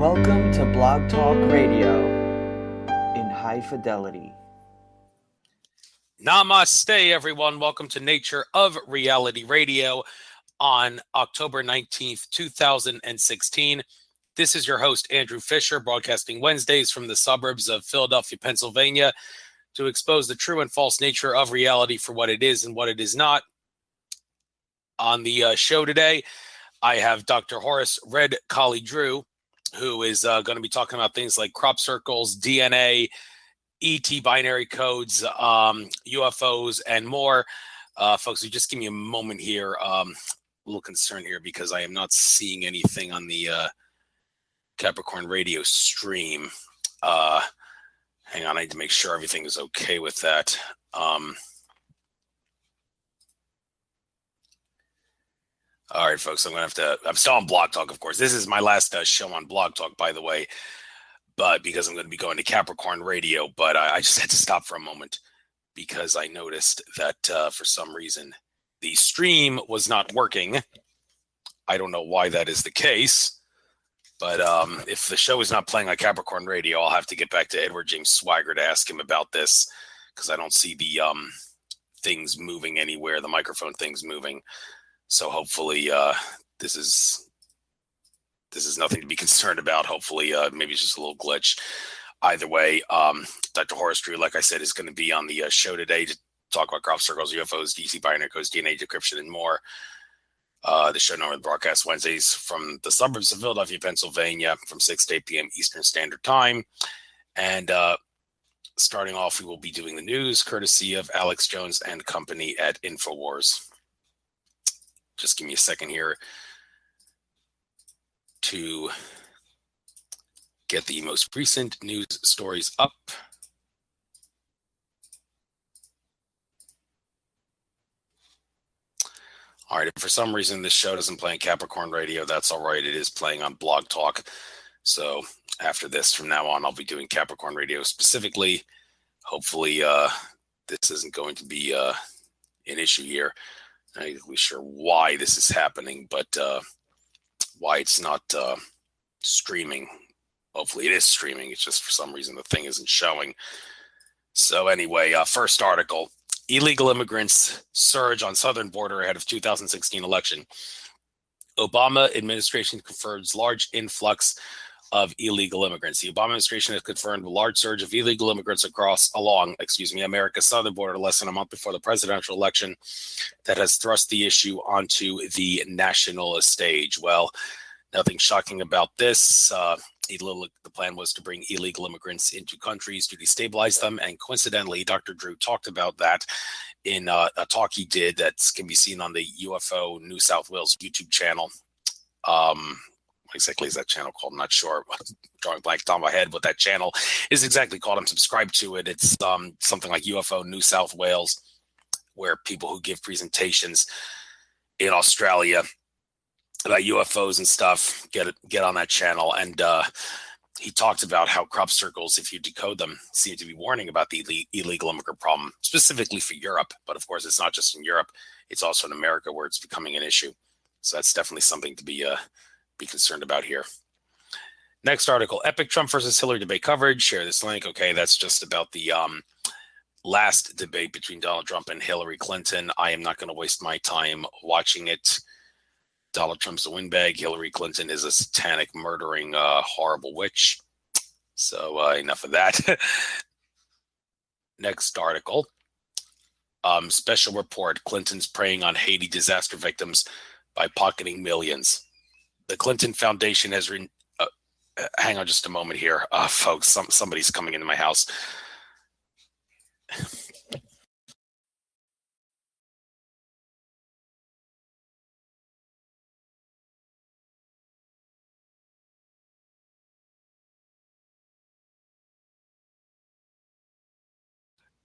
Welcome to Blog Talk Radio in high fidelity. Namaste, everyone. Welcome to Nature of Reality Radio on October 19th, 2016. This is your host, Andrew Fisher, broadcasting Wednesdays from the suburbs of Philadelphia, Pennsylvania, to expose the true and false nature of reality for what it is and what it is not. On the show today, I have Dr. Horace Red Collie Drew, who is going to be talking about things like crop circles, DNA, ET binary codes, UFOs, and more. Folks, just give me a moment here. A little concerned here because I am not seeing anything on the Capricorn radio stream. Hang on, I need to make sure everything is okay with that. All right, folks, I'm still on Blog Talk, of course. This is my last show on Blog Talk, by the way, but because I'm going to be going to Capricorn Radio, but I just had to stop for a moment because I noticed that for some reason the stream was not working. I don't know why that is the case, but if the show is not playing on Capricorn Radio, I'll have to get back to Edward James Swagger to ask him about this because I don't see the things moving anywhere, the microphone things moving. So hopefully this is nothing to be concerned about. Hopefully maybe it's just a little glitch. Either way, Dr. Horace Drew, like I said, is going to be on the show today to talk about crop circles, UFOs, DC binary codes, DNA decryption, and more. The show normally broadcasts Wednesdays from the suburbs of Philadelphia, Pennsylvania, from 6 to 8 p.m. Eastern Standard Time. And starting off, we will be doing the news courtesy of Alex Jones and company at InfoWars. Just give me a second here to get the most recent news stories up. All right, if for some reason this show doesn't play on Capricorn Radio, that's all right. It is playing on Blog Talk. So after this, from now on, I'll be doing Capricorn Radio specifically. Hopefully this isn't going to be an issue here. I'm not really sure why this is happening, but why it's not streaming. Hopefully it is streaming. It's just for some reason the thing isn't showing. So anyway, first article. Illegal immigrants surge on southern border ahead of 2016 election. Obama administration confirms large influx of illegal immigrants. The Obama administration has confirmed a large surge of illegal immigrants along America's southern border less than a month before the presidential election that has thrust the issue onto the national stage. Well, nothing shocking about this. The plan was to bring illegal immigrants into countries to destabilize them. And coincidentally, Dr. Drew talked about that in a talk he did that can be seen on the UFO New South Wales YouTube channel. What exactly is that channel called? I'm not sure. Drawing blank on my head what that channel is exactly called. I'm subscribed to it. It's something like UFO New South Wales, where people who give presentations in Australia about UFOs and stuff get on that channel. And he talked about how crop circles, if you decode them, seem to be warning about the illegal immigrant problem, specifically for Europe. But of course, it's not just in Europe. It's also in America where it's becoming an issue. So that's definitely something to be concerned about here. Next article, epic Trump versus Hillary debate coverage. Share this link. Okay, that's just about the last debate between Donald Trump and Hillary Clinton. I am not going to waste my time watching it. Donald Trump's a windbag. Hillary Clinton is a satanic, murdering, horrible witch. So enough of that. Next article, special report, Clinton's preying on Haiti disaster victims by pocketing millions. The Clinton Foundation has hang on just a moment here, folks. Somebody's coming into my house.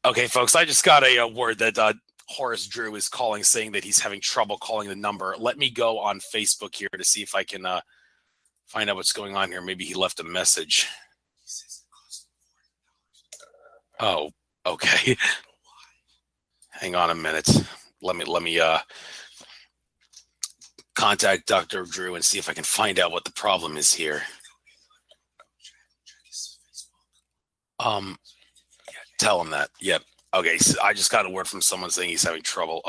Okay, folks, I just got a word that Horace Drew is calling, saying that he's having trouble calling the number. Let me go on Facebook here to see if I can find out what's going on here. Maybe he left a message. Oh, okay. Hang on a minute. Let me contact Dr. Drew and see if I can find out what the problem is here. Tell him that. Yep. Okay. So I just got a word from someone saying he's having trouble.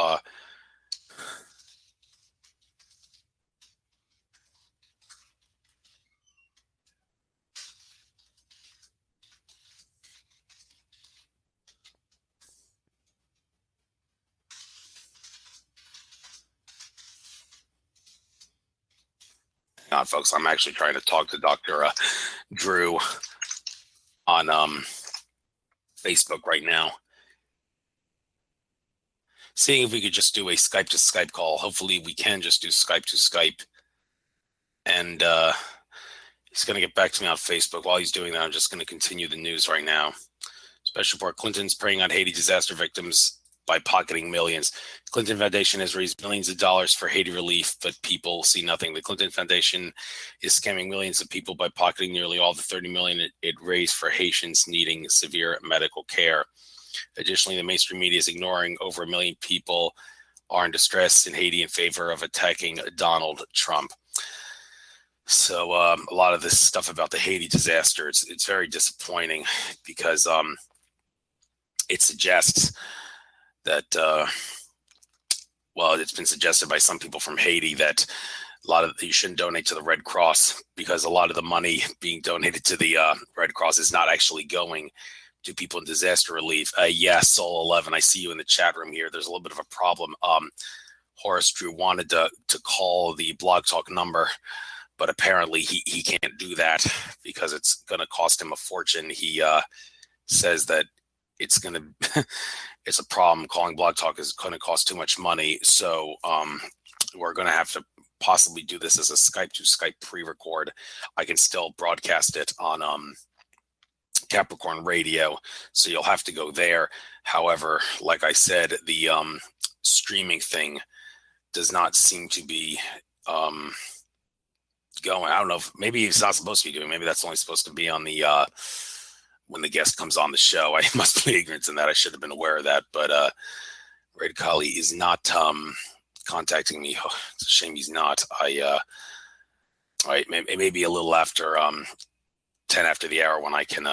Hang on, folks. I'm actually trying to talk to Dr. Drew on Facebook right now. Seeing if we could just do a Skype to Skype call. Hopefully we can just do Skype to Skype. And he's going to get back to me on Facebook. While he's doing that, I'm just going to continue the news right now. Special report, Clinton's preying on Haiti disaster victims by pocketing millions. Clinton Foundation has raised millions of dollars for Haiti relief, but people see nothing. The Clinton Foundation is scamming millions of people by pocketing nearly all the $30 million it raised for Haitians needing severe medical care. Additionally, the mainstream media is ignoring over 1 million people are in distress in Haiti in favor of attacking Donald Trump. So a lot of this stuff about the Haiti disaster, it's very disappointing because it suggests that, well, it's been suggested by some people from Haiti that you shouldn't donate to the Red Cross because a lot of the money being donated to the Red Cross is not actually going to people in disaster relief. Yes, Soul 11, I see you in the chat room here. There's a little bit of a problem. Horace Drew wanted to call the Blog Talk number, but apparently he can't do that because it's going to cost him a fortune. He says that it's a problem. Calling Blog Talk is going to cost too much money. So we're going to have to possibly do this as a Skype to Skype pre-record. I can still broadcast it on Capricorn Radio, so you'll have to go there. However, like I said, the streaming thing does not seem to be going. I don't know if maybe it's not supposed to be doing. Maybe that's only supposed to be on the when the guest comes on the show. I must be ignorant in that. I should have been aware of that. But Ryde Collie is not contacting me. Oh, it's a shame he's not. It may be a little after 10 after the hour when I can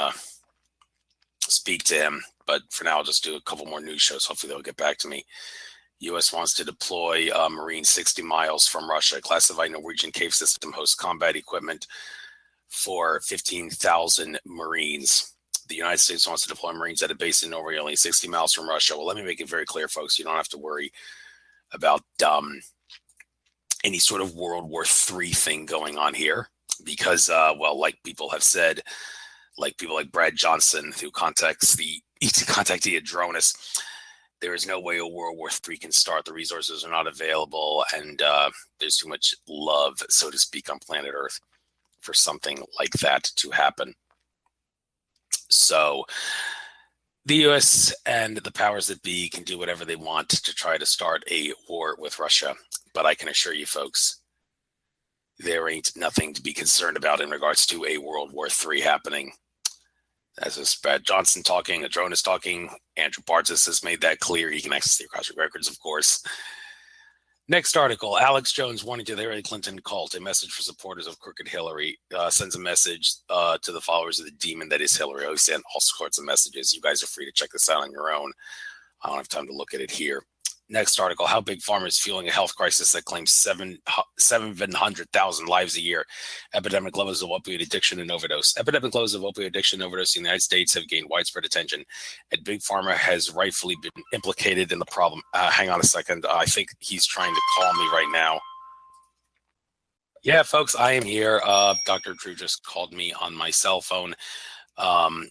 speak to him. But for now, I'll just do a couple more news shows. Hopefully they'll get back to me. U.S. wants to deploy Marines 60 miles from Russia. Classified Norwegian cave system hosts combat equipment for 15,000 Marines. The United States wants to deploy Marines at a base in Norway, only 60 miles from Russia. Well, let me make it very clear, folks. You don't have to worry about any sort of World War III thing going on here because, well, like people have said, like people like Brad Johnson, who contacted Adronis, there is no way a World War III can start. The resources are not available, and there's too much love, so to speak, on planet Earth for something like that to happen. So the U.S. and the powers that be can do whatever they want to try to start a war with Russia. But I can assure you, folks, there ain't nothing to be concerned about in regards to a World War III happening. As is Brad Johnson talking, a drone is talking. Andrew Bartzis has made that clear. He can access the Akashic Records, of course. Next article, Alex Jones warning to the Hillary Clinton cult. A message for supporters of crooked Hillary. Sends a message to the followers of the demon that is Hillary. I send all sorts of messages. You guys are free to check this out on your own. I don't have time to look at it here. Next article, how Big Pharma is fueling a health crisis that claims 700,000 lives a year. Epidemic levels of opioid addiction and overdose. Epidemic levels of opioid addiction and overdose in the United States have gained widespread attention, and Big Pharma has rightfully been implicated in the problem. Hang on a second. I think he's trying to call me right now. Yeah, folks, I am here. Dr. Drew just called me on my cell phone. I'm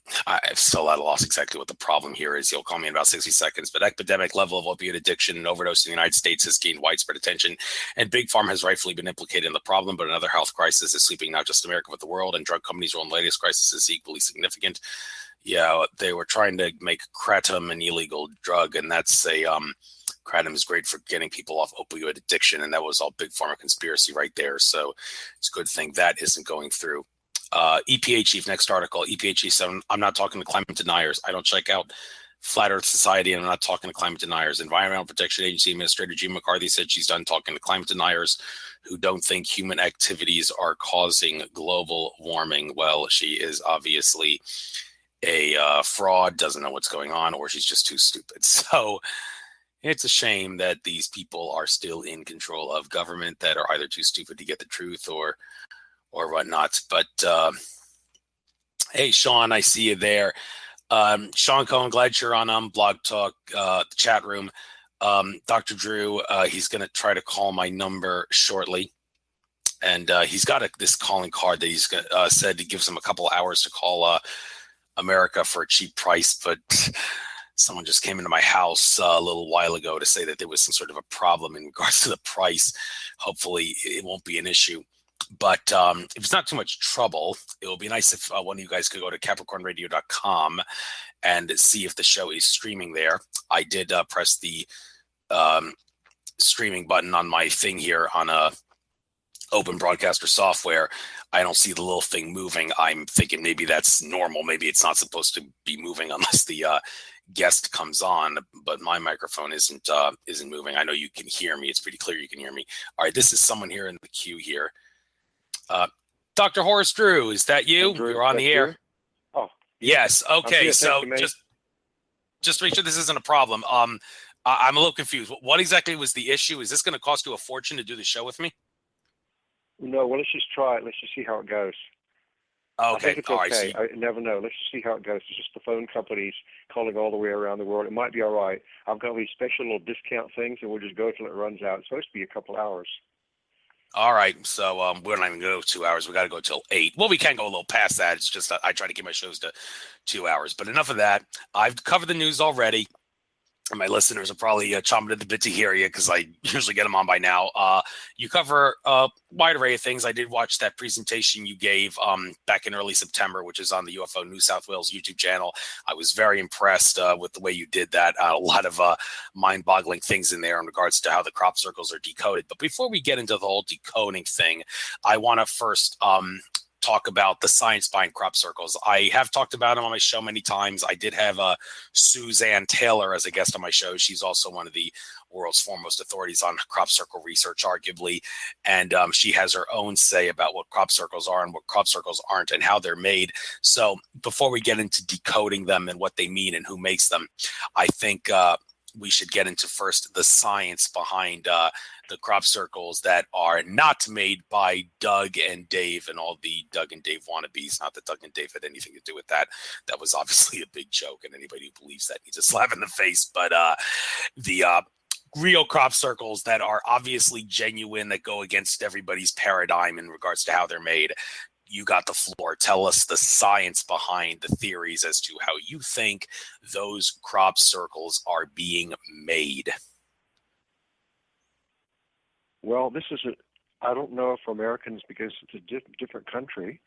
still at a loss exactly what the problem here is. He'll call me in about 60 seconds. But epidemic level of opioid addiction and overdose in the United States has gained widespread attention, and Big Pharma has rightfully been implicated in the problem. But another health crisis is sweeping not just America but the world, and drug companies' role in the latest crisis is equally significant. Yeah, they were trying to make kratom an illegal drug, and that's kratom is great for getting people off opioid addiction, and that was all Big Pharma conspiracy right there. So it's a good thing that isn't going through. EPA chief, next article, EPA chief said, I'm not talking to climate deniers. I don't check out Flat Earth Society, and I'm not talking to climate deniers. Environmental Protection Agency Administrator Jean McCarthy said she's done talking to climate deniers who don't think human activities are causing global warming. Well, she is obviously a fraud, doesn't know what's going on, or she's just too stupid. So it's a shame that these people are still in control of government that are either too stupid to get the truth or whatnot. But hey, Sean, I see you there. Sean Cohen, glad you're on Blog Talk, the chat room. Dr. Drew, he's going to try to call my number shortly. And he's got this calling card that he's said he gives him a couple hours to call America for a cheap price. But someone just came into my house a little while ago to say that there was some sort of a problem in regards to the price. Hopefully it won't be an issue. But if it's not too much trouble, it would be nice if one of you guys could go to CapricornRadio.com and see if the show is streaming there. I did press the streaming button on my thing here on a open broadcaster software. I don't see the little thing moving. I'm thinking maybe that's normal. Maybe it's not supposed to be moving unless the guest comes on, but my microphone isn't moving. I know you can hear me. It's pretty clear you can hear me. All right, this is someone here in the queue here. Dr. Horace Drew, is that you? Drew, you're on the air. Drew? Oh, yes. Okay. So just to make sure this isn't a problem. I'm a little confused. What exactly was the issue? Is this going to cost you a fortune to do the show with me? No, well, let's just try it. Let's just see how it goes. Okay. I think it's all okay. right. I never know. Let's just see how it goes. It's just the phone companies calling all the way around the world. It might be all right. I've got these special little discount things, and we'll just go till it runs out. It's supposed to be a couple hours. All right. So we're not even going to go 2 hours. We got to go till 8. Well, we can go a little past that. It's just I try to keep my shows to 2 hours. But enough of that. I've covered the news already. And my listeners are probably chomping at the bit to hear you because I usually get them on by now. You cover a wide array of things. I did watch that presentation you gave back in early September, which is on the UFO New South Wales YouTube channel. I was very impressed with the way you did that. A lot of mind-boggling things in there in regards to how the crop circles are decoded. But before we get into the whole decoding thing, I want to first talk about the science behind crop circles. I have talked about them on my show many times. I did have Suzanne Taylor as a guest on my show. She's also one of the world's foremost authorities on crop circle research, arguably. And she has her own say about what crop circles are and what crop circles aren't and how they're made. So before we get into decoding them and what they mean and who makes them, I think we should get into first the science behind the crop circles that are not made by Doug and Dave and all the Doug and Dave wannabes. Not that Doug and Dave had anything to do with that. That was obviously a big joke, and anybody who believes that needs a slap in the face. But the real crop circles that are obviously genuine, that go against everybody's paradigm in regards to how they're made. You got the floor. Tell us the science behind the theories as to how you think those crop circles are being made. Well, I don't know if Americans, because it's a different country,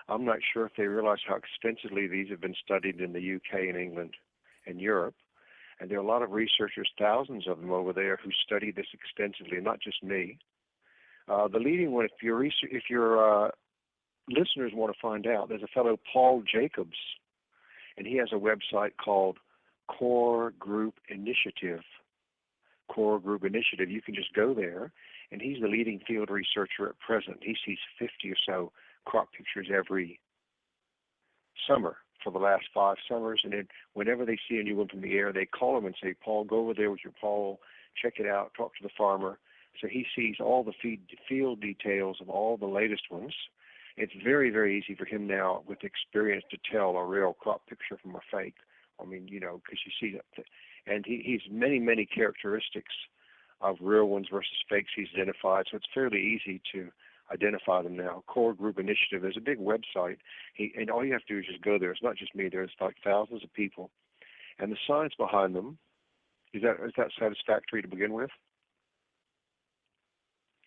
I'm not sure if they realize how extensively these have been studied in the UK and England and Europe. And there are a lot of researchers, thousands of them over there, who study this extensively, and not just me. The leading one, if your listeners want to find out, there's a fellow, Paul Jacobs, and he has a website called Core Group Initiative. Core Group Initiative. You can just go there, and he's the leading field researcher at present. He sees 50 or so crop pictures every summer for the last 5 summers, and then whenever they see a new one from the air, they call him and say, Paul, go over there with your pole, check it out, talk to the farmer. So he sees all the field details of all the latest ones. It's very, very easy for him now with experience to tell a real crop picture from a fake. I mean, because you see that. And he's many, many characteristics of real ones versus fakes he's identified. So it's fairly easy to identify them now. Core Group Initiative is a big website. And all you have to do is just go there. It's not just me. There's like thousands of people. And the science behind them, is that satisfactory to begin with?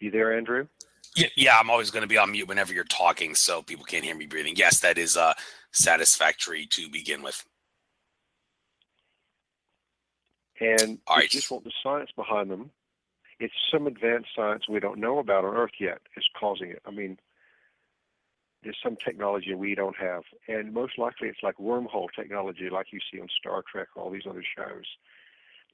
You there, Andrew? Yeah, I'm always going to be on mute whenever you're talking so people can't hear me breathing. Yes, that is satisfactory to begin with. And all right. It's just what the science behind them, it's some advanced science we don't know about on Earth yet is causing it. I mean, there's some technology we don't have. And most likely it's like wormhole technology like you see on Star Trek or all these other shows.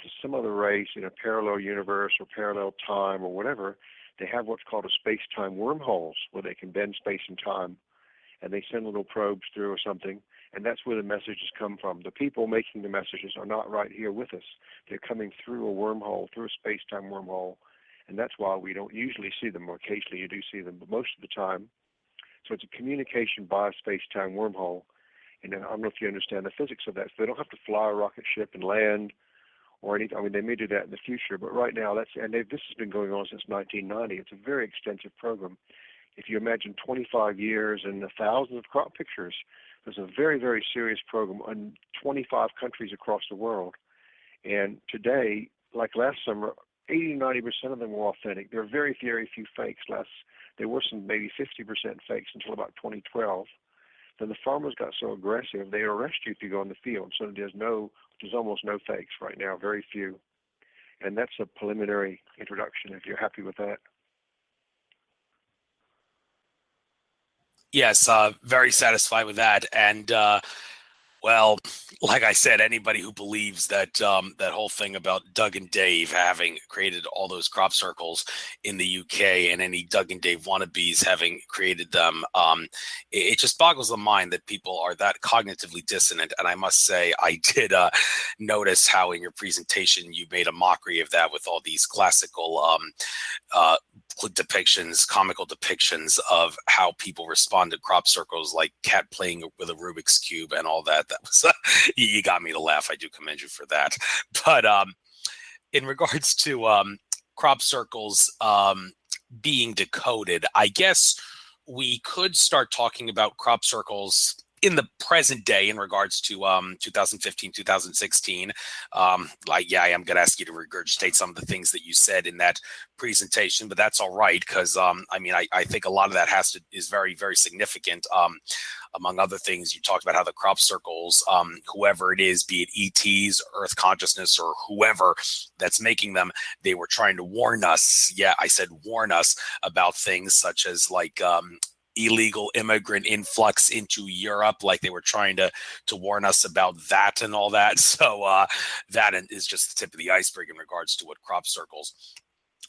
To some other race in a parallel universe or parallel time or whatever, they have what's called a space-time wormholes where they can bend space and time, and they send little probes through or something, And that's where the messages come from. The people making the messages are not right here with us. They're coming through a wormhole, through a space-time wormhole, and that's why we don't usually see them. Occasionally you do see them, but most of the time. So it's a communication by a space-time wormhole. And I don't know if you understand the physics of that. So they don't have to fly a rocket ship and land or anything. I mean, they may do that in the future, but right now, this has been going on since 1990. It's a very extensive program. If you imagine 25 years and thousands of crop pictures, there's a very, very serious program in 25 countries across the world. And today, like last summer, 80 to 90% of them were authentic. There are very, very few fakes. There were some maybe 50% fakes until about 2012. Then the farmers got so aggressive, they arrest you if you go in the field. So there's almost no fakes right now, very few. And that's a preliminary introduction if you're happy with that. Yes, very satisfied with that. And well, like I said, anybody who believes that that whole thing about Doug and Dave having created all those crop circles in the UK and any Doug and Dave wannabes having created them, it just boggles the mind that people are that cognitively dissonant. And I must say, I did notice how in your presentation you made a mockery of that with all these classical comical depictions of how people respond to crop circles, like cat playing with a Rubik's Cube and all that. That was you got me to laugh. I do commend you for that. But in regards to crop circles being decoded, I guess we could start talking about crop circles in the present day in regards to 2015, 2016. I am going to ask you to regurgitate some of the things that you said in that presentation, but that's all right, because I think a lot of that is very, very significant. Among other things, you talked about how the crop circles, whoever it is, be it ETs, Earth consciousness, or whoever that's making them, they were trying to warn us. Yeah, I said warn us about things such as like illegal immigrant influx into Europe, like they were trying to warn us about that and all that. So that is just the tip of the iceberg in regards to what crop circles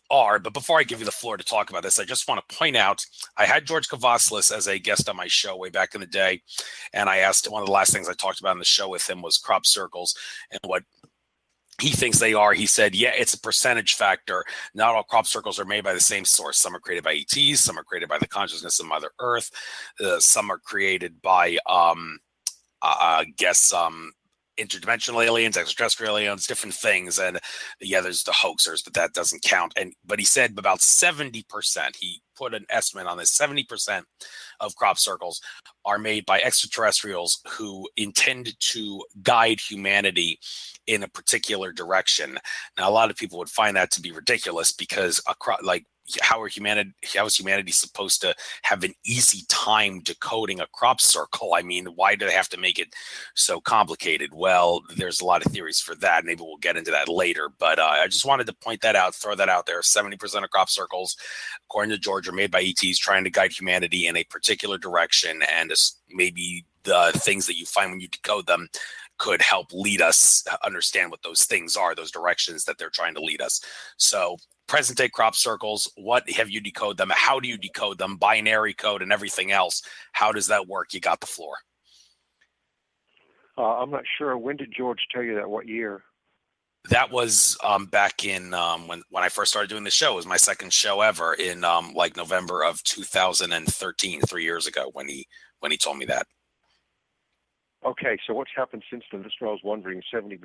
are. But before I give you the floor to talk about this, I just want to point out, I had George Kavaslis as a guest on my show way back in the day, and I asked, one of the last things I talked about in the show with him was crop circles and what he thinks they are. He said, yeah, it's a percentage factor. Not all crop circles are made by the same source. Some are created by ETs, some are created by the consciousness of Mother Earth, some are created by, interdimensional aliens, extraterrestrial aliens, different things. And yeah, there's the hoaxers, but that doesn't count. But he said about 70%, he put an estimate on this, 70% of crop circles are made by extraterrestrials who intend to guide humanity in a particular direction. Now, a lot of people would find that to be ridiculous, because how is humanity supposed to have an easy time decoding a crop circle? I mean, why do they have to make it so complicated? Well, there's a lot of theories for that. Maybe we'll get into that later. But I just wanted to point that out, throw that out there. 70% of crop circles, according to George, are made by ETs trying to guide humanity in a particular direction. And maybe the things that you find when you decode them could help lead us understand what those things are, those directions that they're trying to lead us. So present day crop circles, what have you decode them? How do you decode them? Binary code and everything else. How does that work? You got the floor. I'm not sure. When did George tell you that? What year? That was back in when I first started doing the show. It was my second show ever in like November of 2013, 3 years ago, when he told me that. Okay, so what's happened since then? That's what I was wondering, 70%.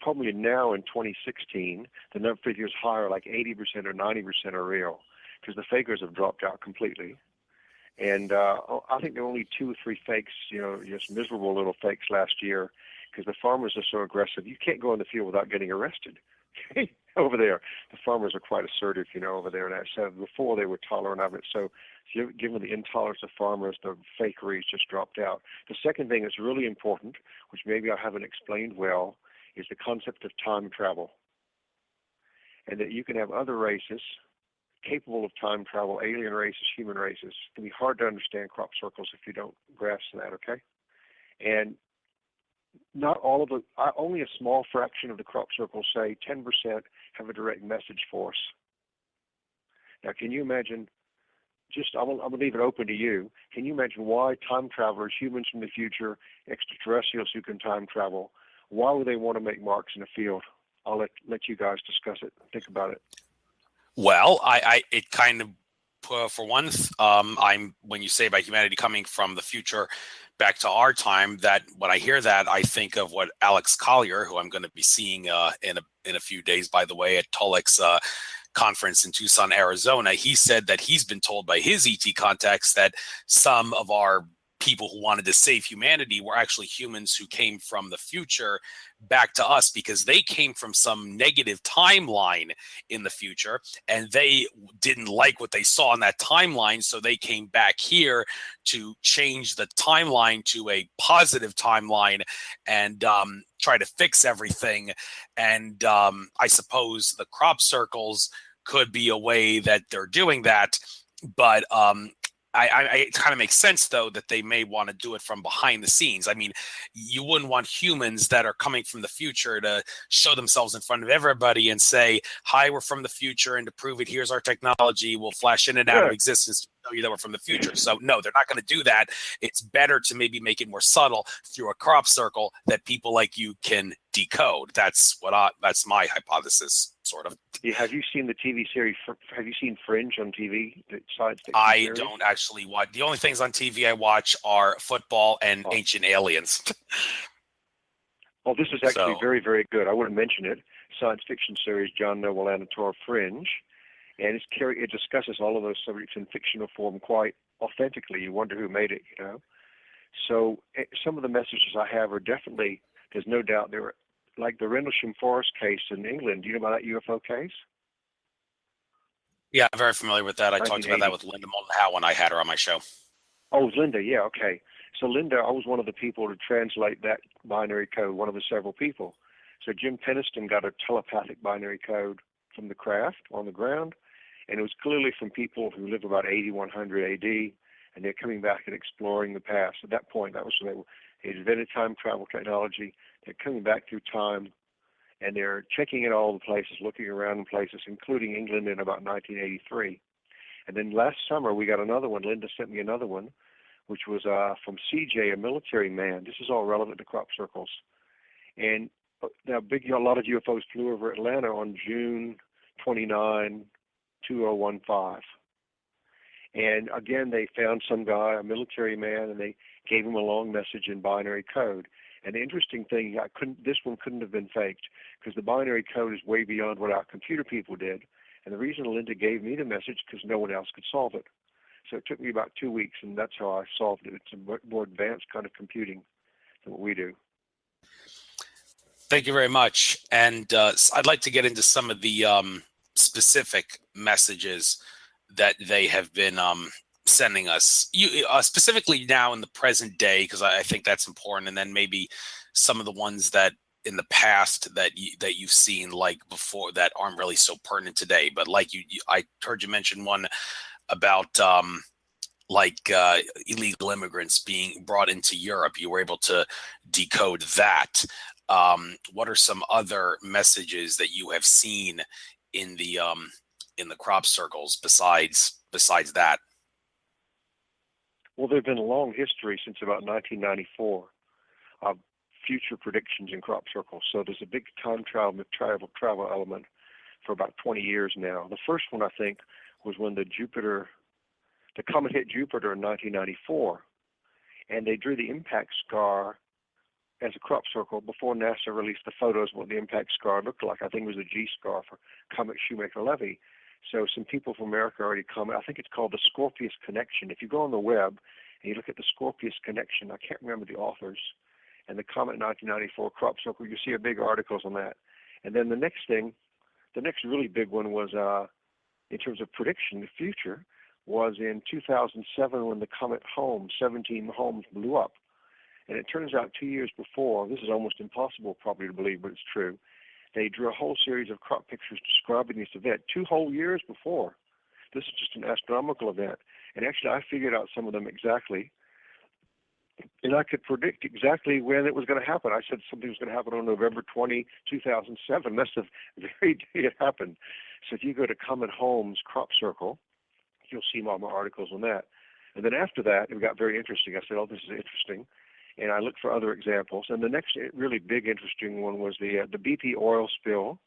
Probably now in 2016, the number figure is higher, like 80% or 90% are real, because the fakers have dropped out completely. And I think there were only 2 or 3 fakes, just miserable little fakes last year, because the farmers are so aggressive. You can't go in the field without getting arrested. Over there, the farmers are quite assertive, over there. And so before they were tolerant of it. So given the intolerance of farmers, the fakery has just dropped out. The second thing that's really important, which maybe I haven't explained well, is the concept of time travel. And that you can have other races capable of time travel, alien races, human races. It can be hard to understand crop circles if you don't grasp that, okay? And not all of only a small fraction of the crop circles, say 10%, have a direct message for us. Now, can you imagine I'm going to leave it open to you. Can you imagine why time travelers, humans from the future, extraterrestrials who can time travel, why would they want to make marks in a field? I'll let you guys discuss it. Think about it. Well, it kind of, for one, when you say about humanity coming from the future back to our time, that when I hear that, I think of what Alex Collier, who I'm going to be seeing in a few days, by the way, at Tulloch's conference in Tucson, Arizona. He said that he's been told by his ET contacts that some of our people who wanted to save humanity were actually humans who came from the future back to us because they came from some negative timeline in the future and they didn't like what they saw in that timeline, so they came back here to change the timeline to a positive timeline and try to fix everything. And I suppose the crop circles could be a way that they're doing that, but it kind of makes sense, though, that they may want to do it from behind the scenes. I mean, you wouldn't want humans that are coming from the future to show themselves in front of everybody and say, hi, we're from the future, and to prove it, here's our technology. We'll flash in and out of existence to show you that we're from the future. So, no, they're not going to do that. It's better to maybe make it more subtle through a crop circle that people like you can decode. That's my hypothesis, sort of. Yeah, have you seen the TV series? Have you seen Fringe on TV? The science fiction I series? don't actually watch. The only things on TV I watch are football and Ancient Aliens. Well, this is actually very, very good. I wouldn't mention it. Science fiction series, John Noble Anator, Fringe, and it discusses all of those subjects in fictional form quite authentically. You wonder who made it, you know. So some of the messages I have are definitely, there's no doubt, they were like the Rendlesham Forest case in England. Do you know about that UFO case? Yeah, I'm very familiar with that. I talked about that with Linda Moulton Howe when I had her on my show. Oh, it was Linda. Yeah, okay. So Linda, I was one of the people to translate that binary code, one of the several people. So Jim Peniston got a telepathic binary code from the craft on the ground, and it was clearly from people who lived about 8100 AD, and they're coming back and exploring the past. At that point, that was when they invented time travel technology. They're coming back through time, and they're checking in all the places, looking around in places, including England in about 1983. And then last summer, we got another one. Linda sent me another one, which was from CJ, a military man. This is all relevant to crop circles. And now a lot of UFOs flew over Atlanta on June 29, 2015. And again, they found some guy, a military man, and they gave him a long message in binary code. And the interesting thing, this one couldn't have been faked because the binary code is way beyond what our computer people did. And the reason Linda gave me the message because no one else could solve it. So it took me about 2 weeks, and that's how I solved it. It's a more advanced kind of computing than what we do. Thank you very much. And I'd like to get into some of the specific messages that they have been sending us, specifically now in the present day, because I think that's important, and then maybe some of the ones that in the past that you've seen like before that aren't really so pertinent today. But like I heard you mention one about illegal immigrants being brought into Europe. You were able to decode that. What are some other messages that you have seen in the crop circles besides that? Well, there's been a long history since about 1994 of future predictions in crop circles. So there's a big time travel element for about 20 years now. The first one, I think, was when the comet hit Jupiter in 1994, and they drew the impact scar as a crop circle before NASA released the photos of what the impact scar looked like. I think it was a G scar for Comet Shoemaker-Levy. So some people from America already comment. I think it's called the Scorpius Connection. If you go on the web and you look at the Scorpius Connection, I can't remember the authors, and the Comet 1994 crop circle, you see a big articles on that. And then the next really big one was, in terms of prediction, the future, was in 2007 when the comet 17 Holmes blew up. And it turns out 2 years before, this is almost impossible probably to believe, but it's true, they drew a whole series of crop pictures describing this event 2 whole years before. This is just an astronomical event. And actually, I figured out some of them exactly. And I could predict exactly when it was going to happen. I said something was going to happen on November 20, 2007. That's the very day it happened. So if you go to Comet Holmes crop circle, You'll see all my articles on that. And then after that, it got very interesting. I said, oh, this is interesting. And I looked for other examples. And the next really big interesting one was the BP oil spill.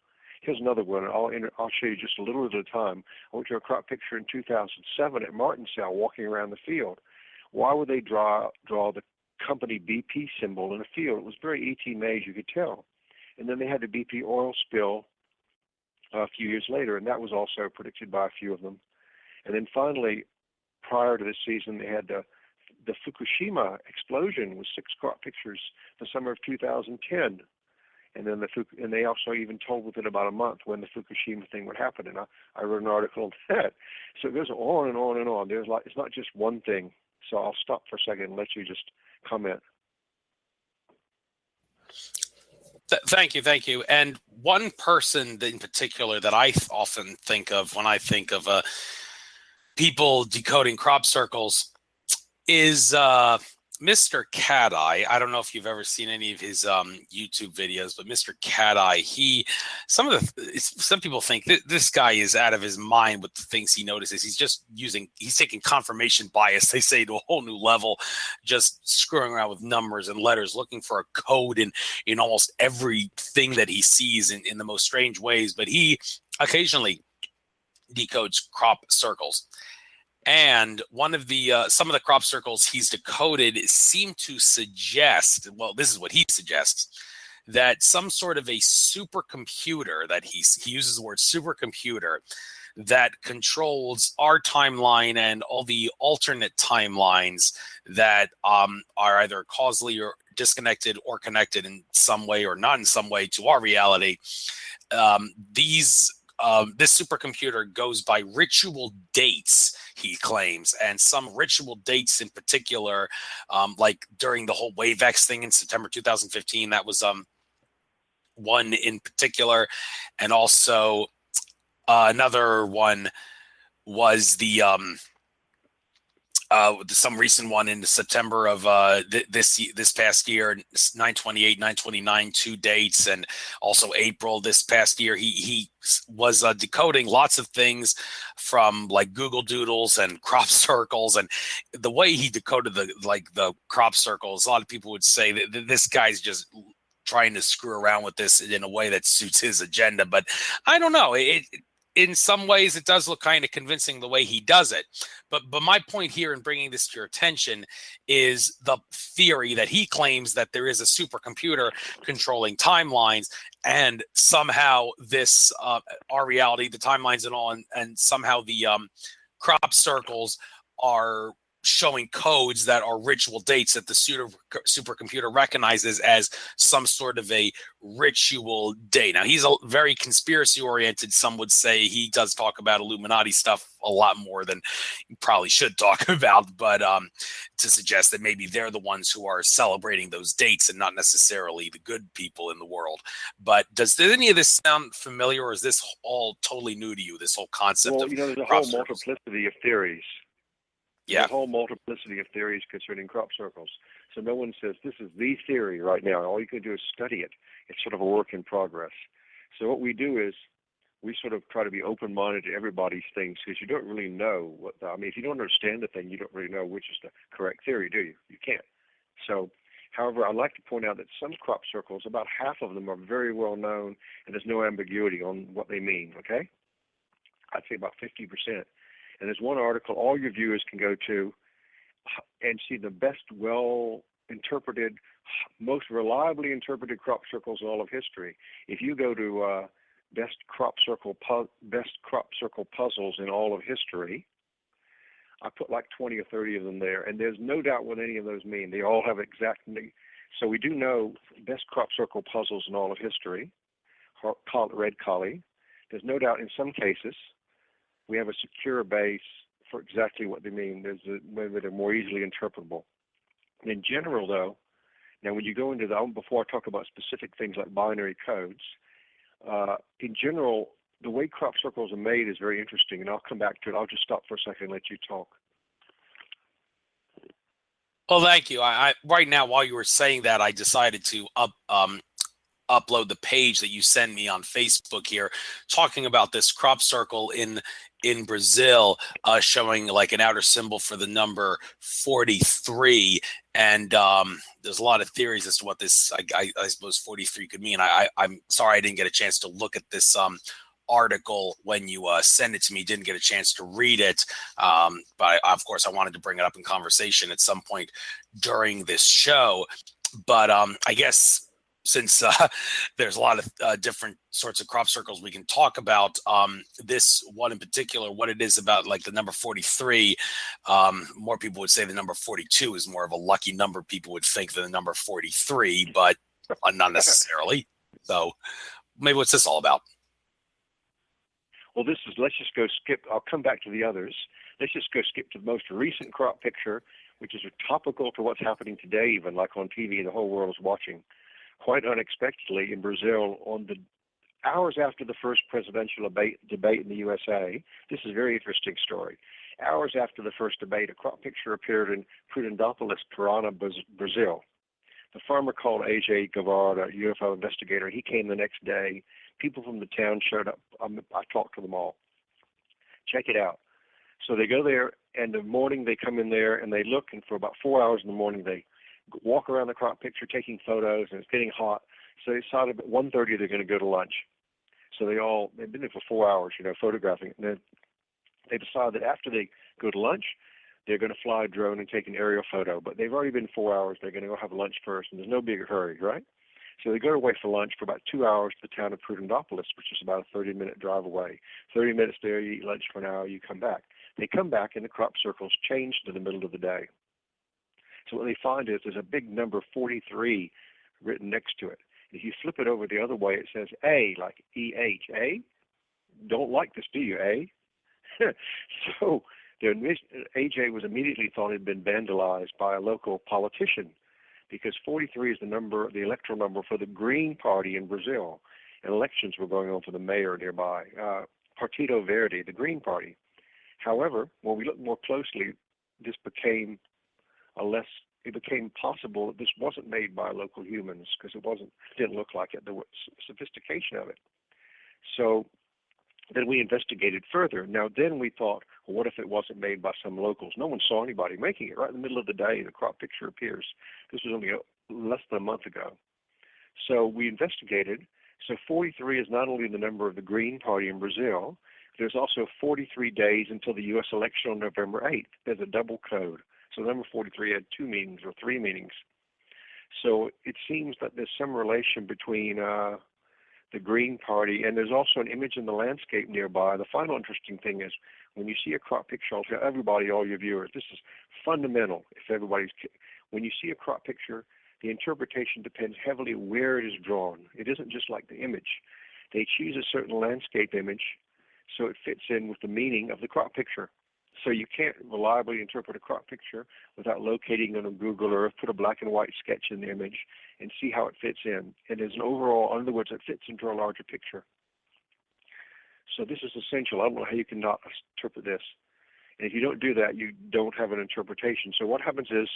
Here's another one. I'll show you just a little at a time. I went to a crop picture in 2007 at Martinsale walking around the field. Why would they draw the company BP symbol in a field? It was very E.T. Mays, you could tell. And then they had the BP oil spill a few years later, and that was also predicted by a few of them. And then finally, prior to this season, they had the Fukushima explosion with 6 crop pictures the summer of 2010. And then and they also even told within about a month when the Fukushima thing would happen. And I wrote an article on that. So it goes on and on and on. It's not just one thing. So I'll stop for a second and let you just comment. Thank you. And one person in particular that I often think of when I think of people decoding crop circles is Mr. Cat Eye. I don't know if you've ever seen any of his YouTube videos, but Mr. Cat Eye, some people think this guy is out of his mind with the things he notices. He's taking confirmation bias, they say, to a whole new level, just screwing around with numbers and letters, looking for a code in almost everything that he sees in the most strange ways. But he occasionally decodes crop circles. And one of some of the crop circles he's decoded seem to suggest, well, this is what he suggests, that some sort of a supercomputer, that he uses the word supercomputer, that controls our timeline and all the alternate timelines that are either causally or disconnected or connected in some way or not in some way to our reality. This supercomputer goes by ritual dates, he claims, and some ritual dates in particular, like during the whole WaveX thing in September 2015, that was one in particular, and also another one was some recent one in September of this past year, 9/28, 9/29, 2 dates, and also April this past year. He was decoding lots of things from like Google Doodles and crop circles, and the way he decoded the crop circles, a lot of people would say that this guy's just trying to screw around with this in a way that suits his agenda. But I don't know. In some ways, it does look kind of convincing the way he does it. But my point here in bringing this to your attention is the theory that he claims that there is a supercomputer controlling timelines, and somehow this, our reality, the timelines and all, and somehow the crop circles are showing codes that are ritual dates that the supercomputer recognizes as some sort of a ritual date. Now, he's a very conspiracy oriented. Some would say he does talk about Illuminati stuff a lot more than you probably should talk about, but to suggest that maybe they're the ones who are celebrating those dates and not necessarily the good people in the world. But does any of this sound familiar, or is this all totally new to you, this whole concept of there's a crop whole circles? multiplicity of theories. Yeah. A whole multiplicity of theories concerning crop circles. So no one says this is the theory right now. All you can do is study it. It's sort of a work in progress. So what we do is we sort of try to be open-minded to everybody's things, because you don't really know if you don't understand the thing, you don't really know which is the correct theory, do you? You can't. So, however, I'd like to point out that some crop circles, about half of them are very well known, and there's no ambiguity on what they mean, okay? I'd say about 50%. And there's one article all your viewers can go to and see the best well-interpreted, most reliably interpreted crop circles in all of history. If you go to best crop circle puzzles in all of history, I put like 20 or 30 of them there, and there's no doubt what any of those mean. They all have exactly. So we do know best crop circle puzzles in all of history. Red Collie. There's no doubt in some cases we have a secure base for exactly what they mean. There's a way that are more easily interpretable. And in general, though, now when you go into before I talk about specific things like binary codes, in general, the way crop circles are made is very interesting, and I'll come back to it. I'll just stop for a second and let you talk. Well, thank you. I right now, while you were saying that, I decided to upload the page that you send me on Facebook here, talking about this crop circle in Brazil, showing like an outer symbol for the number 43. And there's a lot of theories as to what this, I suppose 43 could mean. I'm sorry I didn't get a chance to look at this article when you send it to me. Didn't get a chance to read it, but of course I wanted to bring it up in conversation at some point during this show. But I guess since there's a lot of different sorts of crop circles we can talk about, this one in particular, what it is about like the number 43, more people would say the number 42 is more of a lucky number, people would think, than the number 43, but not necessarily. So maybe what's this all about? Well, let's just go skip. I'll come back to the others. Let's just go skip to the most recent crop picture, which is topical to what's happening today, even like on TV, the whole world is watching. Quite unexpectedly in Brazil, on the hours after the first presidential debate in the USA, this is a very interesting story. Hours after the first debate, a crop picture appeared in Prudendópolis, Parana, Brazil. The farmer called A.J. Guevara, a UFO investigator. He came the next day. People from the town showed up. I talked to them all. Check it out. So they go there, and in the morning they come in there and they look, and for about 4 hours in the morning they walk around the crop picture taking photos, and it's getting hot. So they decided at 1:30 they're going to go to lunch. So they've been there for 4 hours, photographing it. And then they decide that after they go to lunch, they're going to fly a drone and take an aerial photo. But they've already been 4 hours. They're going to go have lunch first, and there's no big hurry, right? So they go away for lunch for about 2 hours to the town of Prudendópolis, which is about a 30-minute drive away. 30 minutes there, you eat lunch for an hour, you come back. They come back, and the crop circle's changed in the middle of the day. So what they find is there's a big number 43 written next to it. If you flip it over the other way, it says A, like E-H. A? Don't like this, do you, A? So AJ was immediately thought had been vandalized by a local politician, because 43 is the electoral number for the Green Party in Brazil. And elections were going on for the mayor nearby, Partido Verde, the Green Party. However, when we look more closely, this became it became possible that this wasn't made by local humans, because it didn't look like it, the sophistication of it. So then we investigated further. Now then we thought, well, what if it wasn't made by some locals? No one saw anybody making it. Right in the middle of the day, the crop picture appears. This was only less than a month ago. So we investigated. So 43 is not only the number of the Green Party in Brazil, there's also 43 days until the U.S. election on November 8th. There's a double code. So number 43 had 2 meanings or 3 meanings. So it seems that there's some relation between the Green Party, and there's also an image in the landscape nearby. The final interesting thing is when you see a crop picture, I'll tell everybody, all your viewers, this is fundamental. When you see a crop picture, the interpretation depends heavily where it is drawn. It isn't just like the image. They choose a certain landscape image so it fits in with the meaning of the crop picture. So you can't reliably interpret a crop picture without locating it on Google Earth, put a black and white sketch in the image, and see how it fits in. And as an overall, in other words, it fits into a larger picture. So this is essential. I don't know how you can not interpret this. And if you don't do that, you don't have an interpretation. So what happens is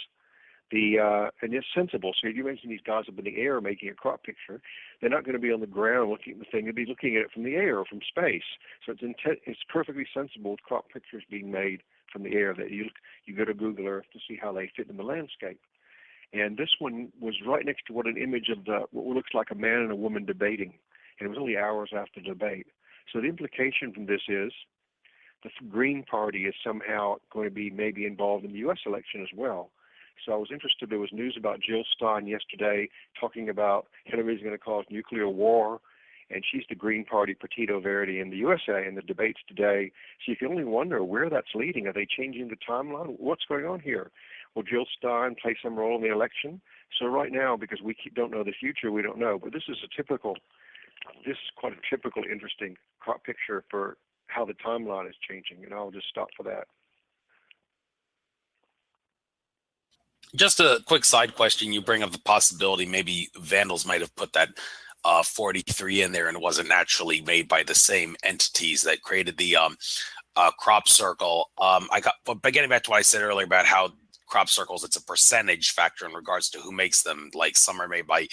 and it's sensible. So you mentioned these guys up in the air making a crop picture. They're not going to be on the ground looking at the thing. They'll be looking at it from the air or from space. So it's perfectly sensible with crop pictures being made from the air that you go to Google Earth to see how they fit in the landscape. And this one was right next to an image of what looks like a man and a woman debating. And it was only hours after the debate. So the implication from this is the Green Party is somehow going to be maybe involved in the U.S. election as well. So I was interested. There was news about Jill Stein yesterday talking about Hillary's going to cause nuclear war, and she's the Green Party, Partido Verde in the USA, in the debates today. So you can only wonder where that's leading. Are they changing the timeline? What's going on here? Will Jill Stein play some role in the election? So right now, because we don't know the future, we don't know. But this is quite a typical, interesting crop picture for how the timeline is changing, and I'll just stop for that. Just a quick side question. You bring up the possibility maybe vandals might have put that 43 in there and it wasn't naturally made by the same entities that created the crop circle. But getting back to what I said earlier about how crop circles, it's a percentage factor in regards to who makes them. Like some are made by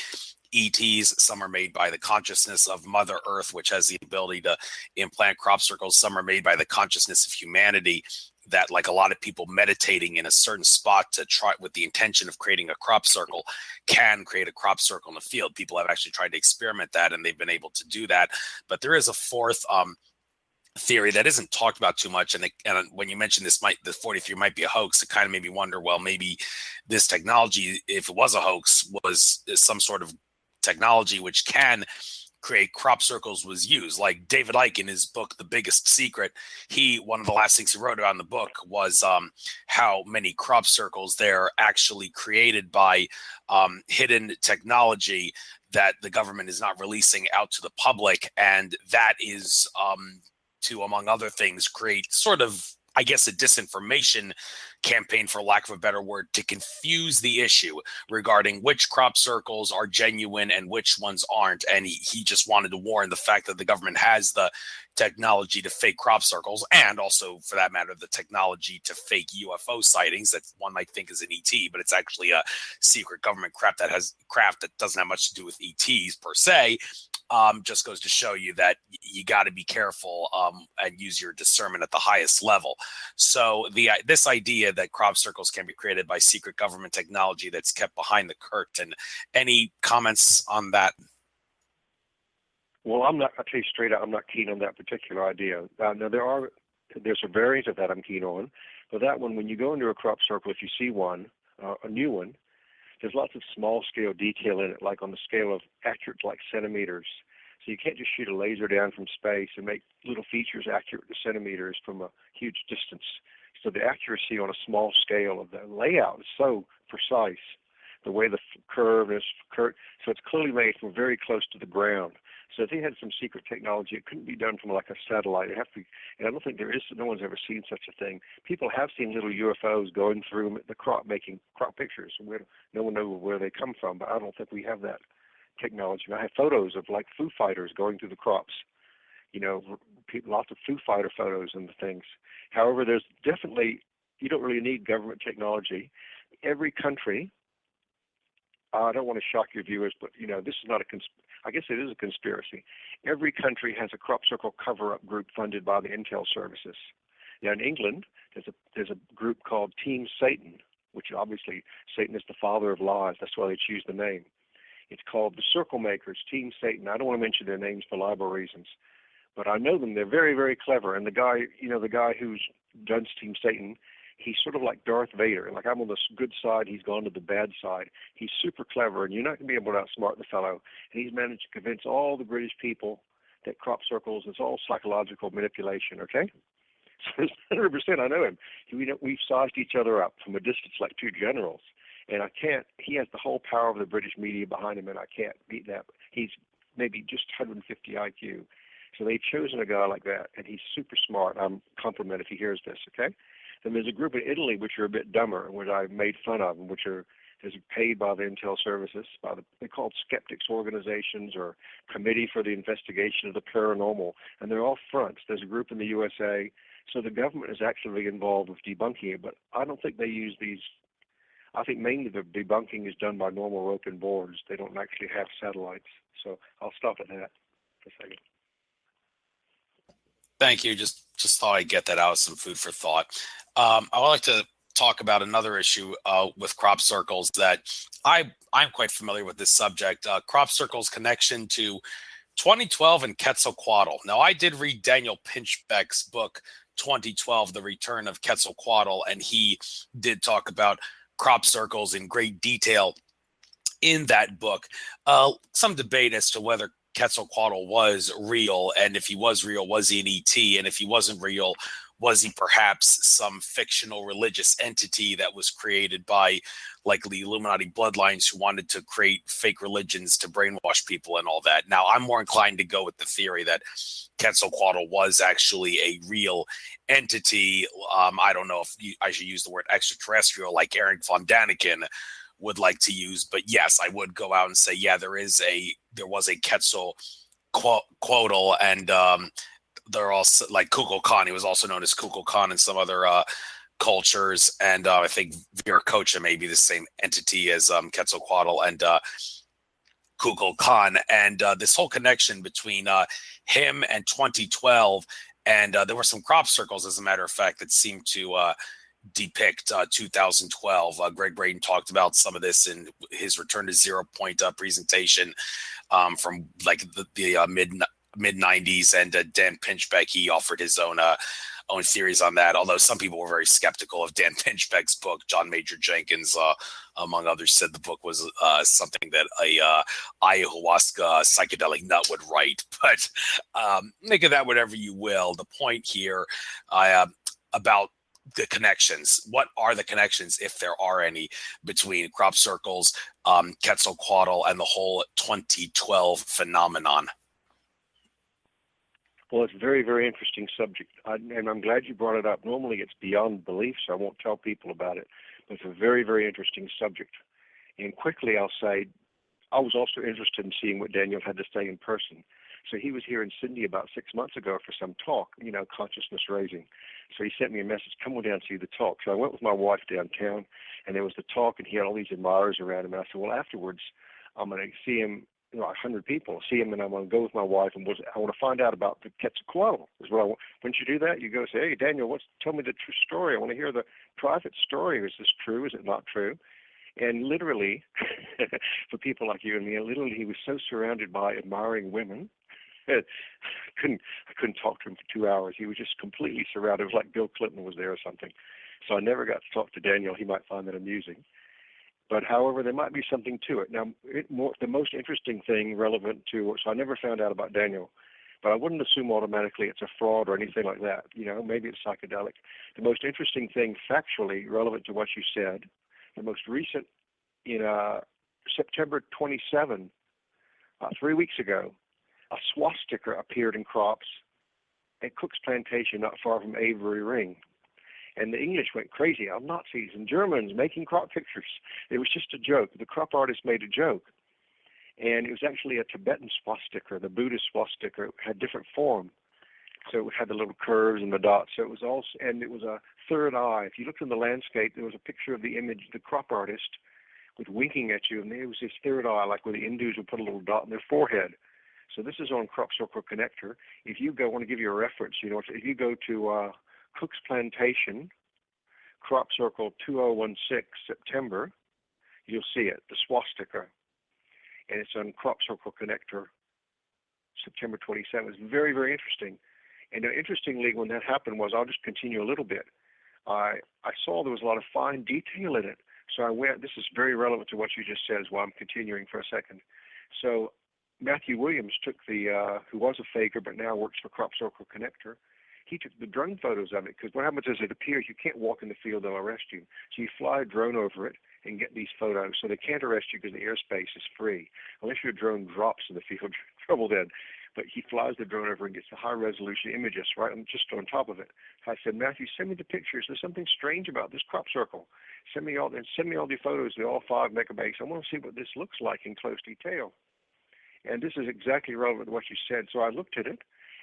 ETs. Some are made by the consciousness of Mother Earth, which has the ability to implant crop circles. Some are made by the consciousness of humanity, that like a lot of people meditating in a certain spot to try with the intention of creating a crop circle can create a crop circle in the field. People have actually tried to experiment that, and they've been able to do that. But there is a fourth theory that isn't talked about too much. And when you mentioned the 43 might be a hoax, it kind of made me wonder, well, maybe this technology, if it was a hoax, was some sort of technology which can create crop circles was used. Like David Icke in his book, The Biggest Secret, one of the last things he wrote about in the book was how many crop circles they're actually created by hidden technology that the government is not releasing out to the public. And that is to, among other things, create sort of, I guess, a disinformation campaign, for lack of a better word, to confuse the issue regarding which crop circles are genuine and which ones aren't. And he just wanted to warn the fact that the government has the technology to fake crop circles, and also, for that matter, the technology to fake UFO sightings that one might think is an ET, but it's actually a secret government craft that doesn't have much to do with ETs per se. Just goes to show you that you got to be careful and use your discernment at the highest level. So this idea that crop circles can be created by secret government technology that's kept behind the curtain. Any comments on that? Well, I'll tell you straight out, I'm not keen on that particular idea. Now, there's a variant of that I'm keen on. But that one, when you go into a crop circle, if you see one, a new one, there's lots of small scale detail in it, like on the scale of accurate, like centimeters. So you can't just shoot a laser down from space and make little features accurate to centimeters from a huge distance. So the accuracy on a small scale of the layout is so precise. The way the curve is curved, so it's clearly made from very close to the ground. So if they had some secret technology, it couldn't be done from like a satellite. It have to be, and I don't think there is. No one's ever seen such a thing. People have seen little UFOs going through the crop, making crop pictures. No one knows where they come from, but I don't think we have that technology. I have photos of like Foo Fighters going through the crops. Lots of Foo Fighter photos and the things. However, there's definitely, you don't really need government technology. Every country, I don't want to shock your viewers, but this is not I guess it is a conspiracy. Every country has a crop circle cover-up group funded by the intel services. Now in England, there's a group called Team Satan, which obviously Satan is the father of lies. That's why they choose the name. It's called the Circle Makers, Team Satan. I don't want to mention their names for libel reasons, but I know them. They're very, very clever. And the guy who's done Team Satan, he's sort of like Darth Vader. Like, I'm on the good side, he's gone to the bad side. He's super clever, and you're not going to be able to outsmart the fellow. And he's managed to convince all the British people that crop circles is all psychological manipulation, okay? So 100% I know him. We've sized each other up from a distance like two generals. And he has the whole power of the British media behind him, and I can't beat that. He's maybe just 150 IQ. So they've chosen a guy like that, and he's super smart. I'm compliment if he hears this, okay? Then there's a group in Italy which are a bit dumber, and which I made fun of, and which is paid by the intel services, they're called skeptics organizations or Committee for the Investigation of the Paranormal, and they're all fronts. There's a group in the USA, so the government is actually involved with debunking it, but I don't think they use these. I think mainly the debunking is done by normal rope and boards. They don't actually have satellites. So I'll stop at that for a second. Thank you. Just thought I'd get that out as some food for thought. I would like to talk about another issue with crop circles that I'm quite familiar with this subject. Crop circles connection to 2012 and Quetzalcoatl. Now, I did read Daniel Pinchbeck's book, 2012, The Return of Quetzalcoatl, and he did talk about crop circles in great detail in that book. Some debate as to whether Quetzalcoatl was real, and if he was real, was he an ET? And if he wasn't real, was he perhaps some fictional religious entity that was created by like the Illuminati bloodlines who wanted to create fake religions to brainwash people and all that? Now, I'm more inclined to go with the theory that Quetzalcoatl was actually a real entity. I don't know if I should use the word extraterrestrial like Eric von Daniken would like to use, but yes, I would go out and say, yeah, there was a Quetzalcoatl, and they're also like Kukulkan. He was also known as Kukulkan in some other cultures, and I think Viracocha may be the same entity as Quetzalcoatl. And Kukulkan, and this whole connection between him and 2012. And there were some crop circles, as a matter of fact, that seemed to depict 2012. Greg Braden talked about some of this in his Return to Zero Point presentation from like the mid 90s, and Dan Pinchbeck, he offered his own theories on that, although some people were very skeptical of Dan Pinchbeck's book. John Major Jenkins, among others, said the book was something that a ayahuasca psychedelic nut would write. But make of that whatever you will. The point here about the connections. What are the connections, if there are any, between crop circles, Quetzalcoatl, and the whole 2012 phenomenon? Well, it's a very, very interesting subject, and I'm glad you brought it up. Normally it's beyond belief, so I won't tell people about it, but it's a very, very interesting subject. And quickly I'll say, I was also interested in seeing what Daniel had to say in person. So he was here in Sydney about 6 months ago for some talk, consciousness raising. So he sent me a message, come on down and see the talk. So I went with my wife downtown, and there was the talk, and he had all these admirers around him. And I said, well, afterwards, I'm going to see him, 100 people, see him, and I'm going to go with my wife, and I want to find out about the Quetzalcoatl. Is what I want. Once you do that, you go say, hey, Daniel, tell me the true story. I want to hear the private story. Is this true? Is it not true? And literally, for people like you and me, literally he was so surrounded by admiring women. I couldn't talk to him for 2 hours. He was just completely surrounded. It was like Bill Clinton was there or something. So I never got to talk to Daniel. He might find that amusing. But however, there might be something to it. Now, the most interesting thing relevant to, so I never found out about Daniel, but I wouldn't assume automatically it's a fraud or anything like that. Maybe it's psychedelic. The most interesting thing factually relevant to what you said, the most recent, in September 27, 3 weeks ago, a swastika appeared in crops at Cook's Plantation not far from Avery Ring. And the English went crazy. Nazis and Germans making crop pictures. It was just a joke. The crop artist made a joke. And it was actually a Tibetan swastika, the Buddhist swastika. It had different form. So it had the little curves and the dots. So it was also, and it was a third eye. If you looked in the landscape, there was a picture of the image, the crop artist, with winking at you. And there was this third eye, like where the Hindus would put a little dot in their forehead. So this is on Crop Circle Connector. If you go, I want to give you a reference. If you go to Cook's Plantation, Crop Circle 2016, September, you'll see it, the swastika. And it's on Crop Circle Connector, September 27th. It's very, very interesting. And interestingly, when that happened I'll just continue a little bit. I saw there was a lot of fine detail in it. So I went, this is very relevant to what you just said, is why I'm continuing for a second. So Matthew Williams took who was a faker but now works for Crop Circle Connector. He took the drone photos of it, because what happens is it appears you can't walk in the field, they'll arrest you. So you fly a drone over it and get these photos. So they can't arrest you because the airspace is free. Unless your drone drops in the field, you're in trouble then. But he flies the drone over and gets the high-resolution images right just on top of it. I said, Matthew, send me the pictures. There's something strange about this crop circle. Send me all the photos. They're all 5 megabytes. I want to see what this looks like in close detail. And this is exactly relevant to what you said. So I looked at it,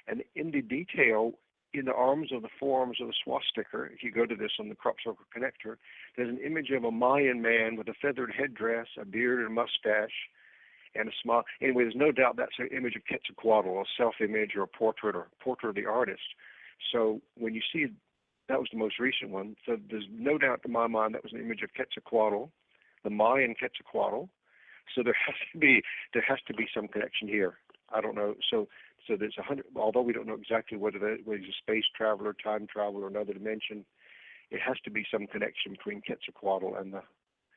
and in the detail, in the arms of the forearms of the swastika, if you go to this on the Crop Circle Connector, there's an image of a Mayan man with a feathered headdress, a beard and a mustache, and a smile. Anyway, there's no doubt that's an image of Quetzalcoatl, a self-image or a portrait of the artist. So when you see, that was the most recent one. So there's no doubt in my mind that was an image of Quetzalcoatl, the Mayan Quetzalcoatl. So there has to be some connection here. I don't know. So there's 100. Although we don't know exactly whether he's a space traveler, time traveler, or another dimension, it has to be some connection between Quetzalcoatl and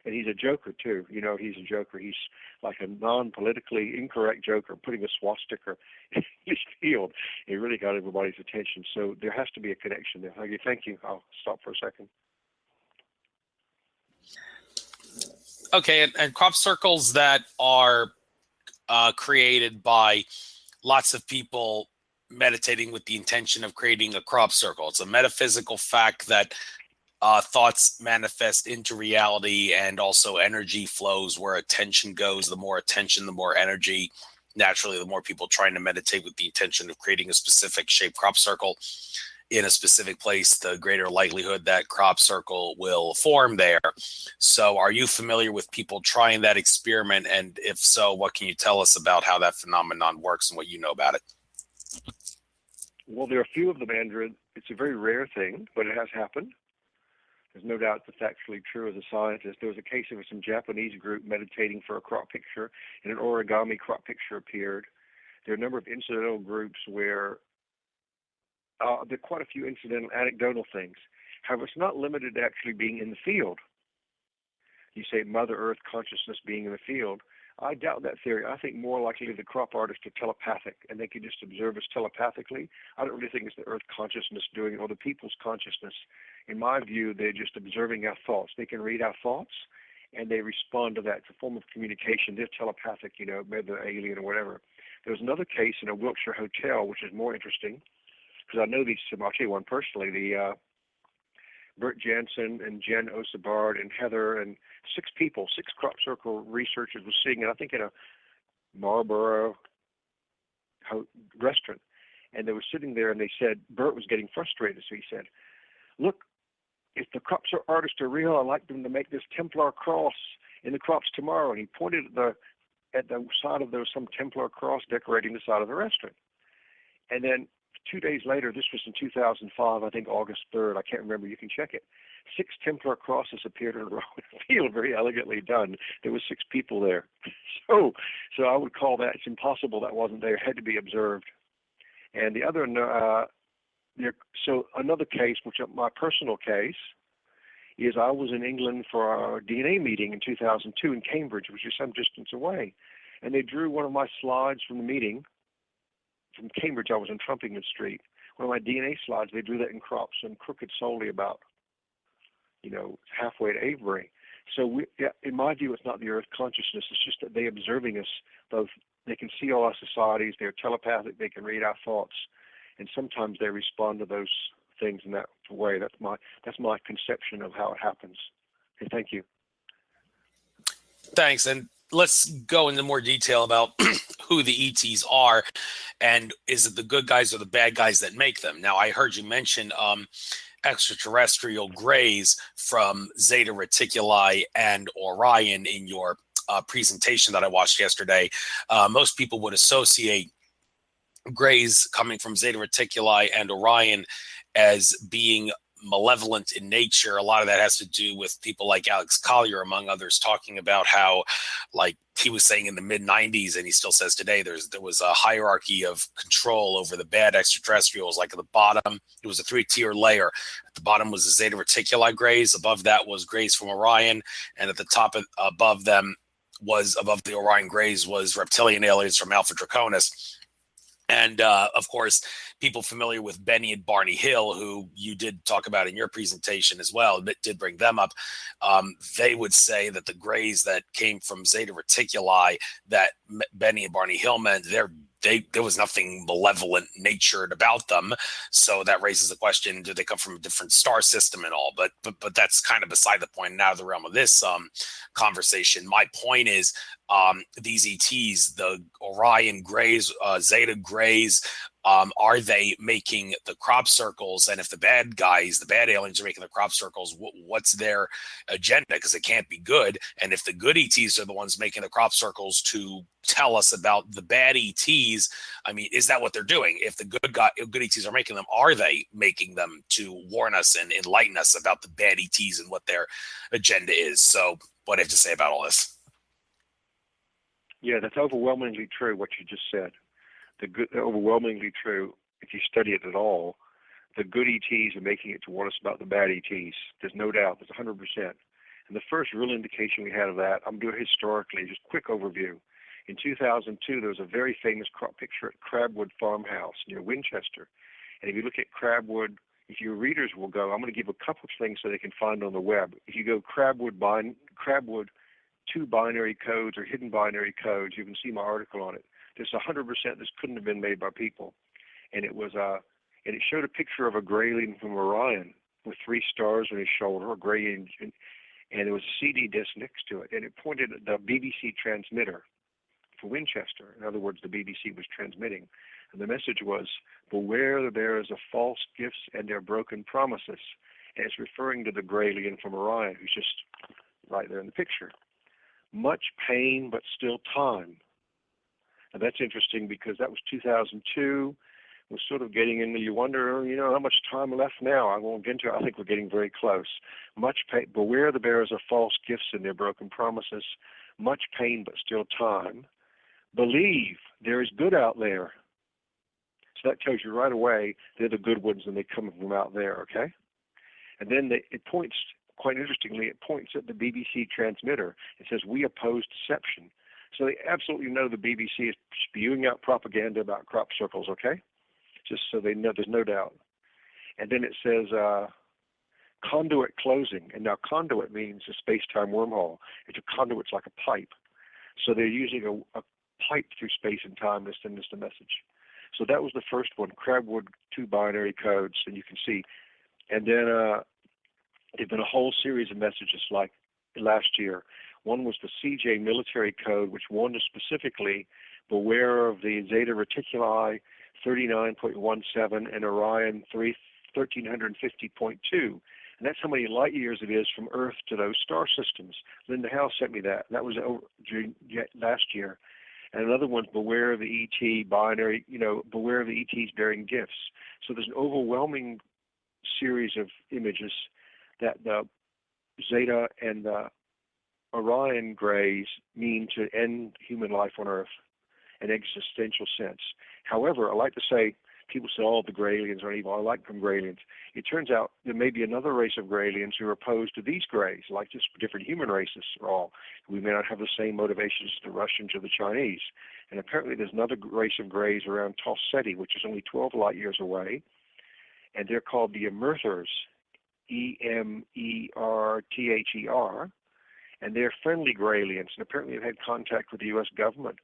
he's a joker too. He's a joker. He's like a non-politically incorrect joker, putting a swastika in his field. It really got everybody's attention. So there has to be a connection there. Okay, thank you. I'll stop for a second. Okay, and crop circles that are created by lots of people meditating with the intention of creating a crop circle. It's a metaphysical fact that thoughts manifest into reality, and also energy flows where attention goes. The more attention, the more energy. Naturally, the more people trying to meditate with the intention of creating a specific shaped crop circle. in a specific place, the greater likelihood that crop circle will form there. So are you familiar with people trying that experiment? And if so, what can you tell us about how that phenomenon works and what you know about it? Well, there are a few of them, Andrew. It's a very rare thing, but it has happened. There's no doubt that's actually true as a scientist. There was a case of some Japanese group meditating for a crop picture, and an origami crop picture appeared. There are a number of incidental groups where there are quite a few incidental anecdotal things. However, it's not limited to actually being in the field. You say Mother Earth consciousness being in the field. I doubt that theory. I think more likely the crop artists are telepathic, and they can just observe us telepathically. I don't really think it's the Earth consciousness doing it or the people's consciousness. In my view, they're just observing our thoughts. They can read our thoughts, and they respond to that. It's a form of communication. They're telepathic, maybe they're alien or whatever. There was another case in a Wiltshire hotel, which is more interesting, because I know these two. I'll tell you one personally. The Bert Jansen and Jen Osabard and Heather and six crop circle researchers were sitting, I think, in a Marlborough restaurant. And they were sitting there, and they said, Bert was getting frustrated. So he said, look, if the crop artists are real, I'd like them to make this Templar cross in the crops tomorrow. And he pointed at the side of there was some Templar cross decorating the side of the restaurant. And then 2 days later, this was in 2005, I think August 3rd, I can't remember, you can check it. 6 Templar crosses appeared in a row in the field, very elegantly done. There were 6 people there. So I would call that, it's impossible that wasn't there, it had to be observed. And the other, so another case, which my personal case, is I was in England for our DNA meeting in 2002 in Cambridge, which is some distance away. And they drew one of my slides from the meeting. From Cambridge, I was in Trumpington Street. One of my DNA slides, they drew that in crops and crooked solely about, halfway to Avebury. So in my view, it's not the Earth consciousness. It's just that they're observing us both. They can see all our societies. They're telepathic. They can read our thoughts. And sometimes they respond to those things in that way. That's my conception of how it happens. Okay, thank you. Thanks. And let's go into more detail about who the ETs are, and is it the good guys or the bad guys that make them? Now, I heard you mention extraterrestrial grays from Zeta Reticuli and Orion in your presentation that I watched yesterday. Most people would associate grays coming from Zeta Reticuli and Orion as being malevolent in nature. A lot of that has to do with people like Alex Collier, among others, talking about how, like he was saying in the mid-90s, and he still says today, there was a hierarchy of control over the bad extraterrestrials. Like at the bottom, it was a 3-tier layer. At the bottom was the Zeta Reticuli grays. Above that was grays from Orion. And at the top above the Orion grays was reptilian aliens from Alpha Draconis. And of course, people familiar with Benny and Barney Hill, who you did talk about in your presentation as well, that did bring them up. They would say that the grays that came from Zeta Reticuli that Benny and Barney Hill meant, there was nothing malevolent natured about them. So that raises the question, do they come from a different star system and all? But that's kind of beside the point and out of the realm of this conversation. My point is, these ETs, the Orion grays, Zeta grays, are they making the crop circles? And if the bad guys, the bad aliens are making the crop circles, what's their agenda? Because it can't be good. And if the good ETs are the ones making the crop circles to tell us about the bad ETs, I mean, is that what they're doing? If the good ETs are making them, are they making them to warn us and enlighten us about the bad ETs and what their agenda is? So what do I have to say about all this? Yeah, that's overwhelmingly true, what you just said. Overwhelmingly true, if you study it at all. The good ETs are making it to warn us about the bad ETs. There's no doubt. There's 100%. And the first real indication we had of that, I'm doing historically, just quick overview. In 2002, there was a very famous crop picture at Crabwood Farmhouse near Winchester. And if you look at Crabwood, if your readers will go, I'm going to give a couple of things so they can find on the web. If you go Crabwood 2 binary codes or hidden binary codes, you can see my article on it. There's 100% this couldn't have been made by people. And it was and it showed a picture of a grayling from Orion with 3 stars on his shoulder, a gray engine, and there was a CD disc next to it. And it pointed at the BBC transmitter for Winchester. In other words, the BBC was transmitting. And the message was, beware the bearers of false gifts and their broken promises. And it's referring to the gray alien from Orion, who's just right there in the picture. Much pain, but still time. And that's interesting because that was 2002. We're sort of getting into, you wonder, how much time left now. I won't get into it. I think we're getting very close. Much pain, beware the bearers of false gifts and their broken promises. Much pain, but still time. Believe there is good out there. So that tells you right away they're the good ones and they come from out there, okay? And then it points, quite interestingly, it points at the BBC transmitter. It says, we oppose deception. So they absolutely know the BBC is spewing out propaganda about crop circles, okay? Just so they know, there's no doubt. And then it says conduit closing. And now conduit means a space-time wormhole. It's a conduit, it's like a pipe. So they're using a pipe through space and time to send us the message. So that was the first one, Crabwood 2 binary codes, and you can see. And then there've been a whole series of messages like last year. One was the CJ military code, which warned us specifically, beware of the Zeta Reticuli 39.17 and Orion 1350.2. And that's how many light years it is from Earth to those star systems. Linda Howe sent me that. That was last year. And another one's beware of the ET binary, beware of the ETs bearing gifts. So there's an overwhelming series of images that the Zeta and the Orion grays mean to end human life on Earth in existential sense. However, I like to say, people say, oh, the gray aliens are evil. I like them gray aliens. It turns out there may be another race of gray aliens who are opposed to these grays, like just different human races are all. We may not have the same motivations as the Russians or the Chinese. And apparently there's another race of grays around Tos Ceti, which is only 12 light years away. And they're called the Emerthers, Emerther. And they're friendly gray aliens. And apparently they've had contact with the U.S. government.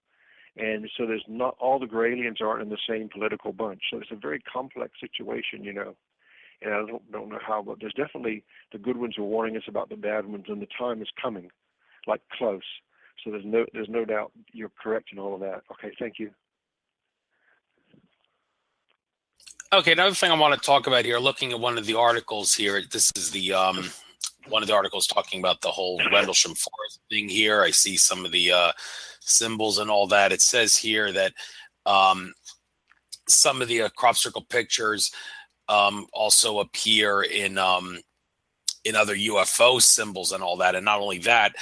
And so there's not, all the gray aliens aren't in the same political bunch. So it's a very complex situation, And I don't know how, but there's definitely the good ones are warning us about the bad ones, and the time is coming, like close. So there's no doubt you're correct in all of that. Okay, thank you. Okay, another thing I want to talk about here, looking at one of the articles here, this is the one of the articles talking about the whole Rendlesham Forest thing here. I see some of the symbols and all that. It says here that some of the crop circle pictures also appear in other UFO symbols and all that. And not only that,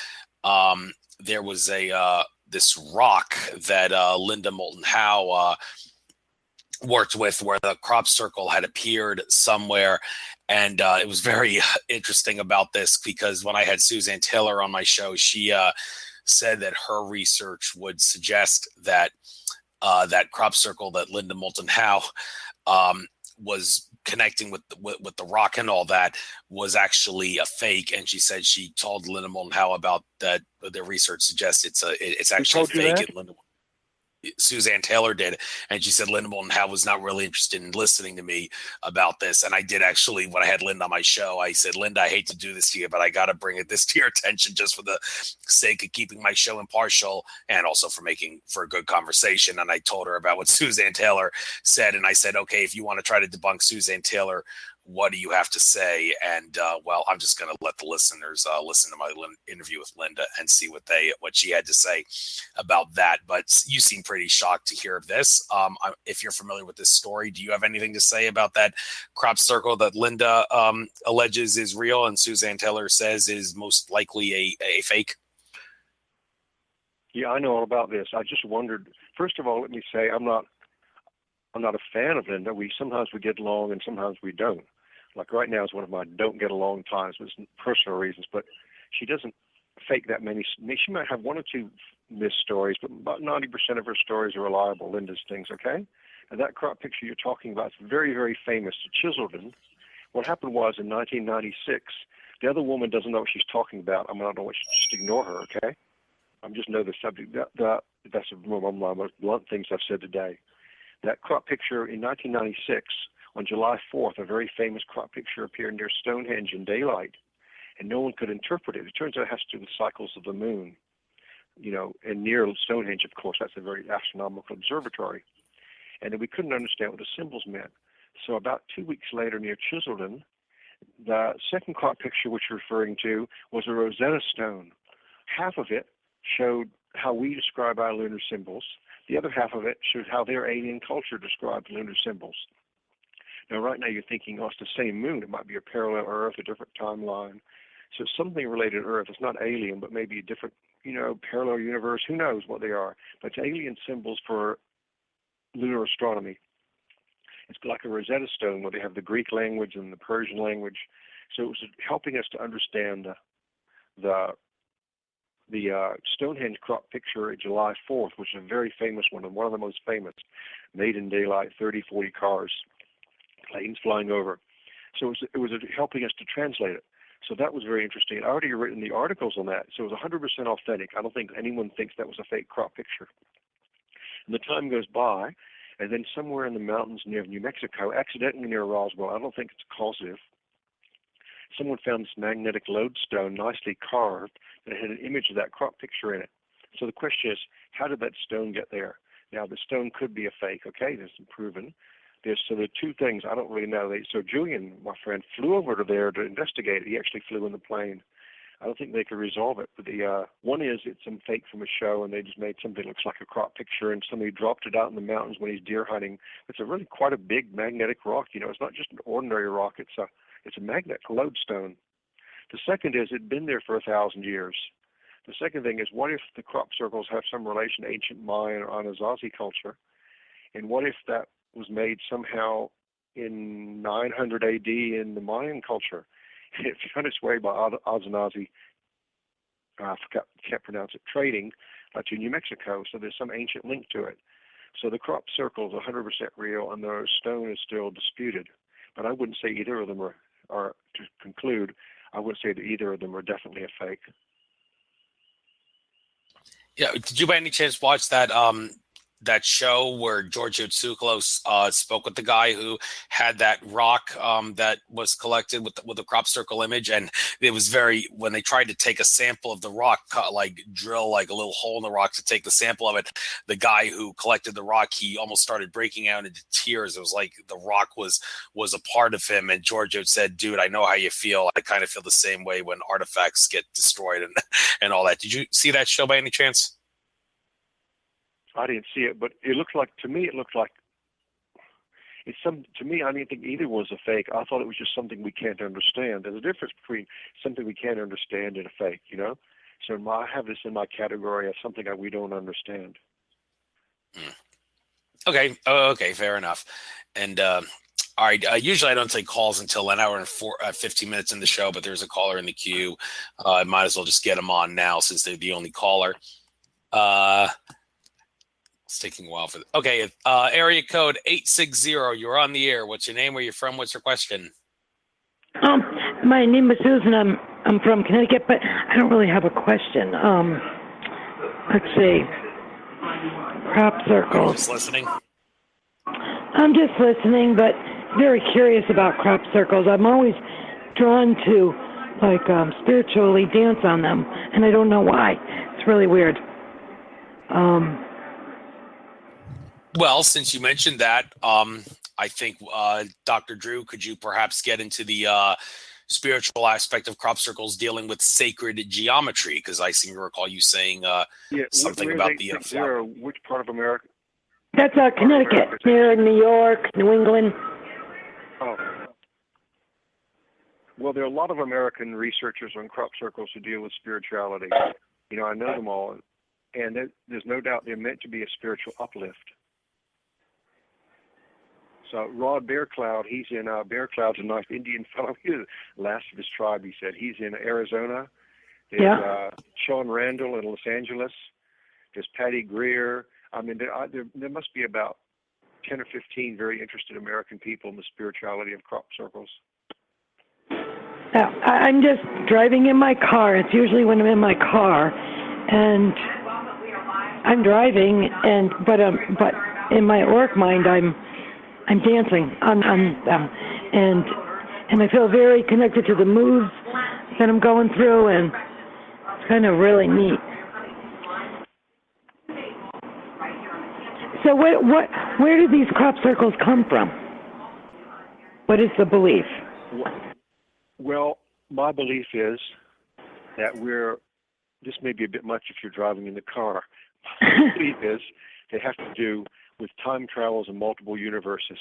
there was this rock that Linda Moulton Howe worked with, where the crop circle had appeared somewhere. And it was very interesting about this, because when I had Suzanne Taylor on my show, she said that her research would suggest that that crop circle that Linda Moulton Howe was connecting with the rock and all that was actually a fake. And she said she told Linda Moulton Howe about that. Their research suggests it's actually fake. And Suzanne Taylor did, and she said Linda Moulton Howe was not really interested in listening to me about this. And I did actually, when I had Linda on my show, I said, Linda, I hate to do this to you, but I got to bring this to your attention just for the sake of keeping my show impartial and also for making for a good conversation. And I told her about what Suzanne Taylor said, and I said, okay, if you want to try to debunk Suzanne Taylor, what do you have to say? And well, I'm just going to let the listeners listen to my interview with Linda and see what she had to say about that. But you seem pretty shocked to hear of this. If you're familiar with this story, do you have anything to say about that crop circle that Linda alleges is real and Suzanne Taylor says is most likely a fake? Yeah, I know all about this. I just wondered. First of all, let me say I'm not a fan of Linda. Sometimes we get along and sometimes we don't. Like right now is one of my don't get along times for personal reasons, but she doesn't fake that many. She might have one or two missed stories, but about 90% of her stories are reliable, Linda's things, okay? And that crop picture you're talking about is very, very famous, Chiselden. What happened was in 1996, the other woman doesn't know what she's talking about. I don't know what, just ignore her, okay? I just know the subject. That's one of my most blunt things I've said today. That crop picture in 1996, on July 4th, a very famous crop picture appeared near Stonehenge in daylight, and no one could interpret it. It turns out it has to do with cycles of the moon. And near Stonehenge, of course, that's a very astronomical observatory. and we couldn't understand what the symbols meant. So about 2 weeks later, near Chiselden, the second crop picture which you're referring to was a Rosetta Stone. Half of it showed how we describe our lunar symbols. The other half of it showed how their alien culture described lunar symbols. Now, right now you're thinking, oh, it's the same moon. It might be a parallel Earth, a different timeline. So it's something related to Earth. It's not alien, but maybe a different, parallel universe. Who knows what they are? But it's alien symbols for lunar astronomy. It's like a Rosetta Stone where they have the Greek language and the Persian language. So it was helping us to understand the Stonehenge crop picture at July 4th, which is a very famous one, and one of the most famous, made in daylight, 30, 40 cars, planes flying over. So it was helping us to translate it. So that was very interesting. I'd already written the articles on that, so it was 100% authentic. I don't think anyone thinks that was a fake crop picture. And the time goes by, and then somewhere in the mountains near New Mexico, accidentally near Roswell, I don't think it's causative, someone found this magnetic lodestone nicely carved that had an image of that crop picture in it. So the question is, how did that stone get there? Now, the stone could be a fake, okay? That's proven. So there are two things I don't really know. So Julian, my friend, flew over to there to investigate it. He actually flew in the plane. I don't think they could resolve it. But the one is it's some fake from a show, and they just made something that looks like a crop picture, and somebody dropped it out in the mountains when he's deer hunting. It's a really quite a big magnetic rock. It's not just an ordinary rock. It's a magnetic lodestone. The second is it'd been there for 1,000 years. The second thing is, what if the crop circles have some relation to ancient Mayan or Anasazi culture? And what if that was made somehow in 900 AD in the Mayan culture? It found its way by Anasazi, can't pronounce it, trading to New Mexico. So there's some ancient link to it. So the crop circle is 100% real, and the stone is still disputed. But I wouldn't say either of them are, to conclude, I would say that either of them are definitely a fake. Yeah, did you by any chance watch that that show where Giorgio Tsoukalos spoke with the guy who had that rock that was collected with the crop circle image? And it was when they tried to take a sample of the rock, drill like a little hole in the rock to take the sample of it, the guy who collected the rock, he almost started breaking out into tears. It was like the rock was a part of him. And Giorgio said, dude, I know how you feel. I kind of feel the same way when artifacts get destroyed and all that. Did you see that show by any chance? I didn't see it, but it looked like, to me, to me, I didn't think either was a fake. I thought it was just something we can't understand. There's a difference between something we can't understand and a fake, So I have this in my category of something that we don't understand. Okay. Okay. Fair enough. And, all right. Usually I don't take calls until an hour and 15 minutes in the show, but there's a caller in the queue. I might as well just get them on now since they're the only caller. It's taking a while for okay. Area code 860. You're on the air. What's your name? Where you're from? What's your question? My name is Susan. I'm from Connecticut, but I don't really have a question. Let's see. Crop circles. Just listening. I'm just listening, but very curious about crop circles. I'm always drawn to spiritually dance on them, and I don't know why. It's really weird. Well, since you mentioned that, I think, Dr. Drew, could you perhaps get into the spiritual aspect of crop circles dealing with sacred geometry? Because I seem to recall you saying something about the flower. Which part of America? That's Connecticut, near New York, New England. Oh. Well, there are a lot of American researchers on crop circles who deal with spirituality. I know them all, and there's no doubt they're meant to be a spiritual uplift. So Rod Bearcloud, he's in Bearcloud's a nice Indian fellow. He's the last of his tribe, he said. He's in Arizona. There's Sean Randall in Los Angeles. There's Patty Greer. I mean, there must be about 10 or 15 very interested American people in the spirituality of crop circles. Now, I'm just driving in my car. It's usually when I'm in my car, and I'm driving, but in my work mind, I'm dancing on them, and I feel very connected to the moves that I'm going through, and it's kind of really neat. So Where do these crop circles come from? What is the belief? Well, my belief is that this may be a bit much if you're driving in the car. My belief is they have to do with time travels in multiple universes.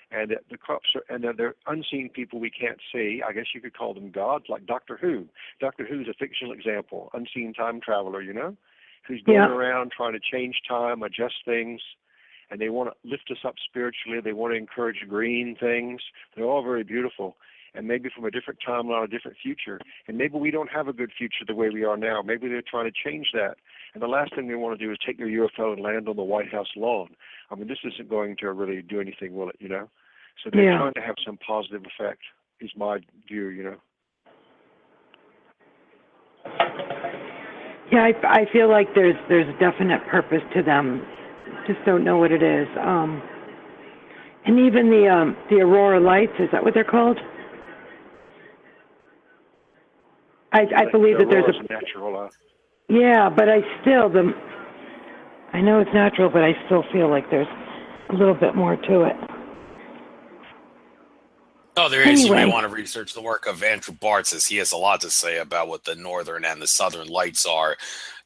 And that the crops and that they're unseen people we can't see. I guess you could call them gods, like Doctor Who. Doctor Who's a fictional example, unseen time traveler, who's going around trying to change time, adjust things, and they want to lift us up spiritually. They want to encourage green things. They're all very beautiful, and maybe from a different timeline, a different future. And maybe we don't have a good future the way we are now. Maybe they're trying to change that. And the last thing they want to do is take their UFO and land on the White House lawn. I mean, this isn't going to really do anything, will it, So they're trying to have some positive effect, is my view, Yeah, I feel like there's a definite purpose to them. Just don't know what it is. And even the aurora lights, is that what they're called? I believe that there's a natural. Yeah, but I know it's natural, but I still feel like there's a little bit more to it. Oh, there is. Anyway. You may want to research the work of Andrew Bartz, as he has a lot to say about what the northern and the southern lights are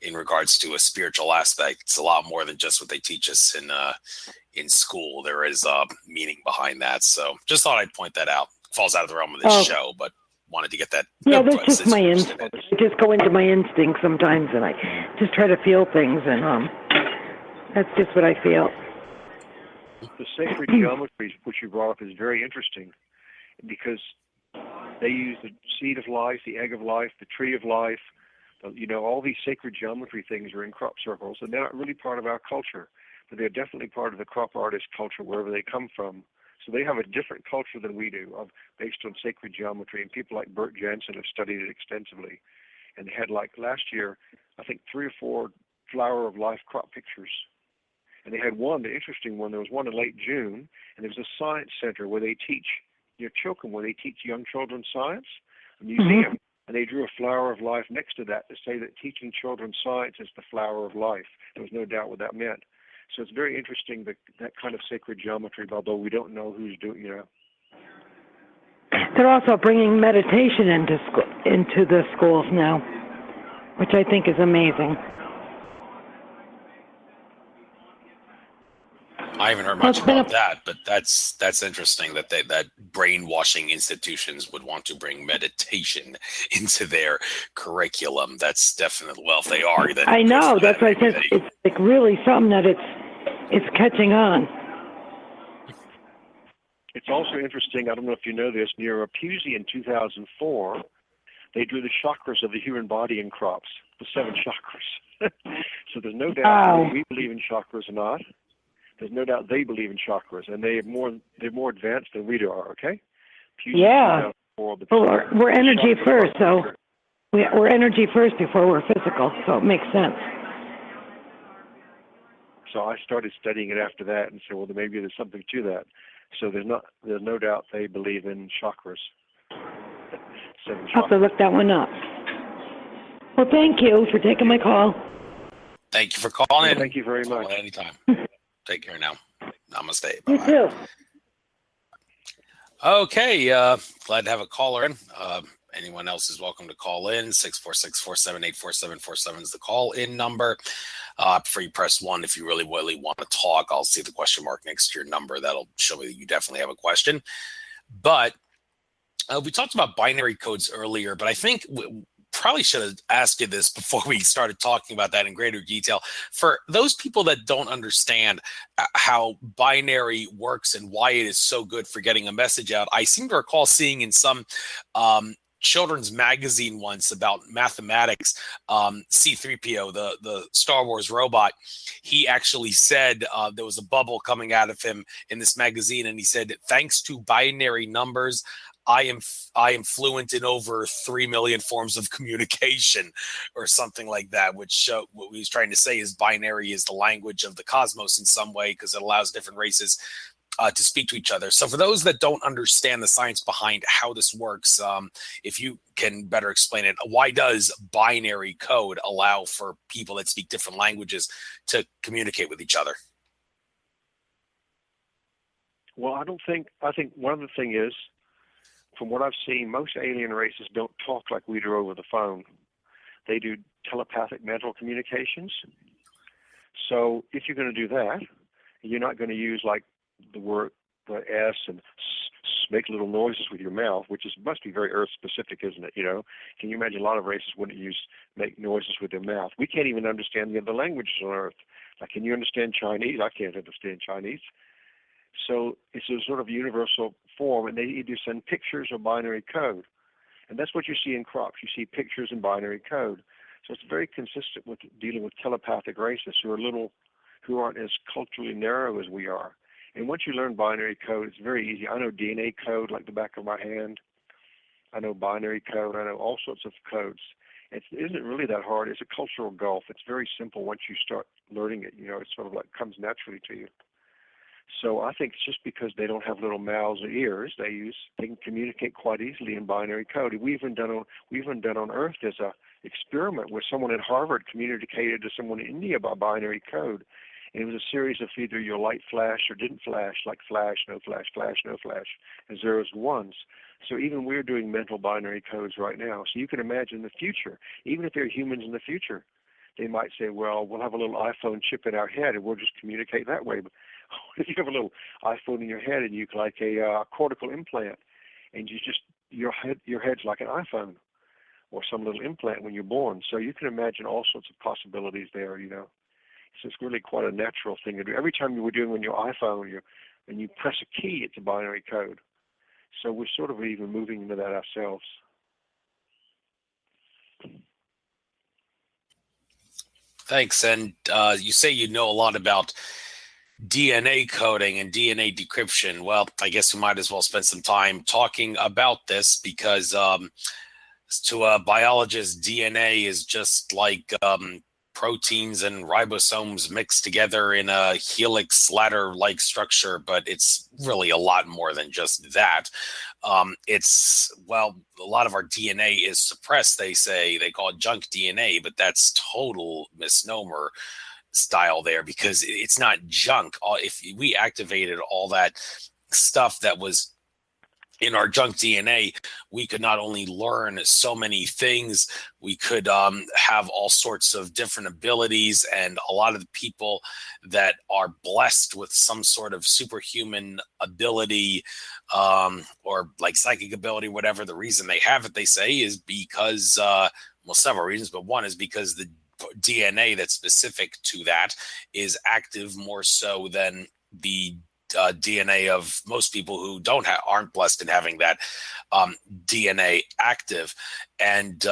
in regards to a spiritual aspect. It's a lot more than just what they teach us in school. There is meaning behind that. So just thought I'd point that out. Falls out of the realm of this show, but wanted to get that. Yeah, that's just my instinct. I just go into my instinct sometimes, and I just try to feel things, and that's just what I feel. The sacred geometry, which you brought up, is very interesting, because they use the seed of life, the egg of life, the tree of life. All these sacred geometry things are in crop circles, and they're not really part of our culture, but they're definitely part of the crop artist culture wherever they come from. So they have a different culture than we do, based on sacred geometry, and people like Bert Jansen have studied it extensively. And they had, like last year, I think 3 or 4 flower of life crop pictures. And they had one, the interesting one, there was one in late June, and there was a science center where they teach children, where they teach young children science, a museum, and they drew a flower of life next to that to say that teaching children science is the flower of life. There was no doubt what that meant. So it's very interesting, that kind of sacred geometry, although we don't know who's doing, They're also bringing meditation into the schools now, which I think is amazing. I haven't heard much about that, but that's interesting that brainwashing institutions would want to bring meditation into their curriculum. That's definitely, well, if they are, then I know, that's why I said it's like really something that it's catching on. It's also interesting, I don't know if you know this, near Pusey in 2004, they drew the chakras of the human body in crops, the 7 chakras. So there's no doubt whether we believe in chakras or not. There's no doubt they believe in chakras, and they're more advanced than we are, okay? Yeah. Well, we're energy first, so we're energy first before we're physical, so it makes sense. So I started studying it after that and said, well, maybe there's something to that. So there's no doubt they believe in chakras. 7 chakras. I'll have to look that one up. Well, thank you for taking my call. Thank you for calling in. Thank you very much. Call anytime. Take care now. Namaste. Bye-bye. You too. Okay, glad to have a caller in. Anyone else is welcome to call in. 646-478-4747 is the call-in number. Before you press 1, if you really want to talk, I'll see the question mark next to your number. That'll show me that you definitely have a question. But we talked about binary codes earlier, but I think probably should have asked you this before we started talking about that in greater detail. For those people that don't understand how binary works and why it is so good for getting a message out, I seem to recall seeing in some children's magazine once about mathematics, C-3PO, the Star Wars robot, he actually said there was a bubble coming out of him in this magazine, and he said, thanks to binary numbers, I am fluent in over 3 million forms of communication, or something like that, which what he was trying to say is binary is the language of the cosmos in some way, because it allows different races to speak to each other. So for those that don't understand the science behind how this works, if you can better explain it, why does binary code allow for people that speak different languages to communicate with each other? Well, I think one of the thing is, from what I've seen, most alien races don't talk like we do over the phone. They do telepathic mental communications. So if you're going to do that, you're not going to use like the S and make little noises with your mouth, which must be very Earth specific, isn't it? Can you imagine a lot of races wouldn't make noises with their mouth? We can't even understand the other languages on Earth. Like, can you understand Chinese? I can't understand Chinese. So it's a sort of universal form, and they either send pictures or binary code. And that's what you see in crops. You see pictures and binary code. So it's very consistent with dealing with telepathic races who aren't as culturally narrow as we are. And once you learn binary code, it's very easy. I know DNA code like the back of my hand. I know binary code. I know all sorts of codes. It isn't really that hard. It's a cultural gulf. It's very simple once you start learning it. It sort of like comes naturally to you. So I think it's just because they don't have little mouths or ears, they can communicate quite easily in binary code. We even done on Earth as a experiment where someone at Harvard communicated to someone in India by binary code. And it was a series of either your light flash or didn't flash, like flash, no flash, flash, no flash, and zeros and ones. So even we're doing mental binary codes right now. So you can imagine the future, even if there are humans in the future, they might say, well, we'll have a little iPhone chip in our head and we'll just communicate that way. But if you have a little iPhone in your head and you like a cortical implant, and your head's like an iPhone or some little implant when you're born. So you can imagine all sorts of possibilities there. So it's really quite a natural thing to do. Every time you were doing on your iPhone, and you press a key, it's a binary code. So we're sort of even moving into that ourselves. Thanks. And you say you know a lot about DNA coding and DNA decryption. Well, I guess we might as well spend some time talking about this because to a biologist, DNA is just like proteins and ribosomes mixed together in a helix ladder-like structure, but it's really a lot more than just that. A lot of our DNA is suppressed, they say. They call it junk DNA, but that's total misnomer style there, because it's not junk. If we activated all that stuff that was in our junk DNA, we could not only learn so many things, we could have all sorts of different abilities. And a lot of the people that are blessed with some sort of superhuman ability or like psychic ability, whatever the reason they have it, they say, is because, several reasons, but one is because the DNA that's specific to that is active more so than the DNA of most people who aren't blessed in having that DNA active. And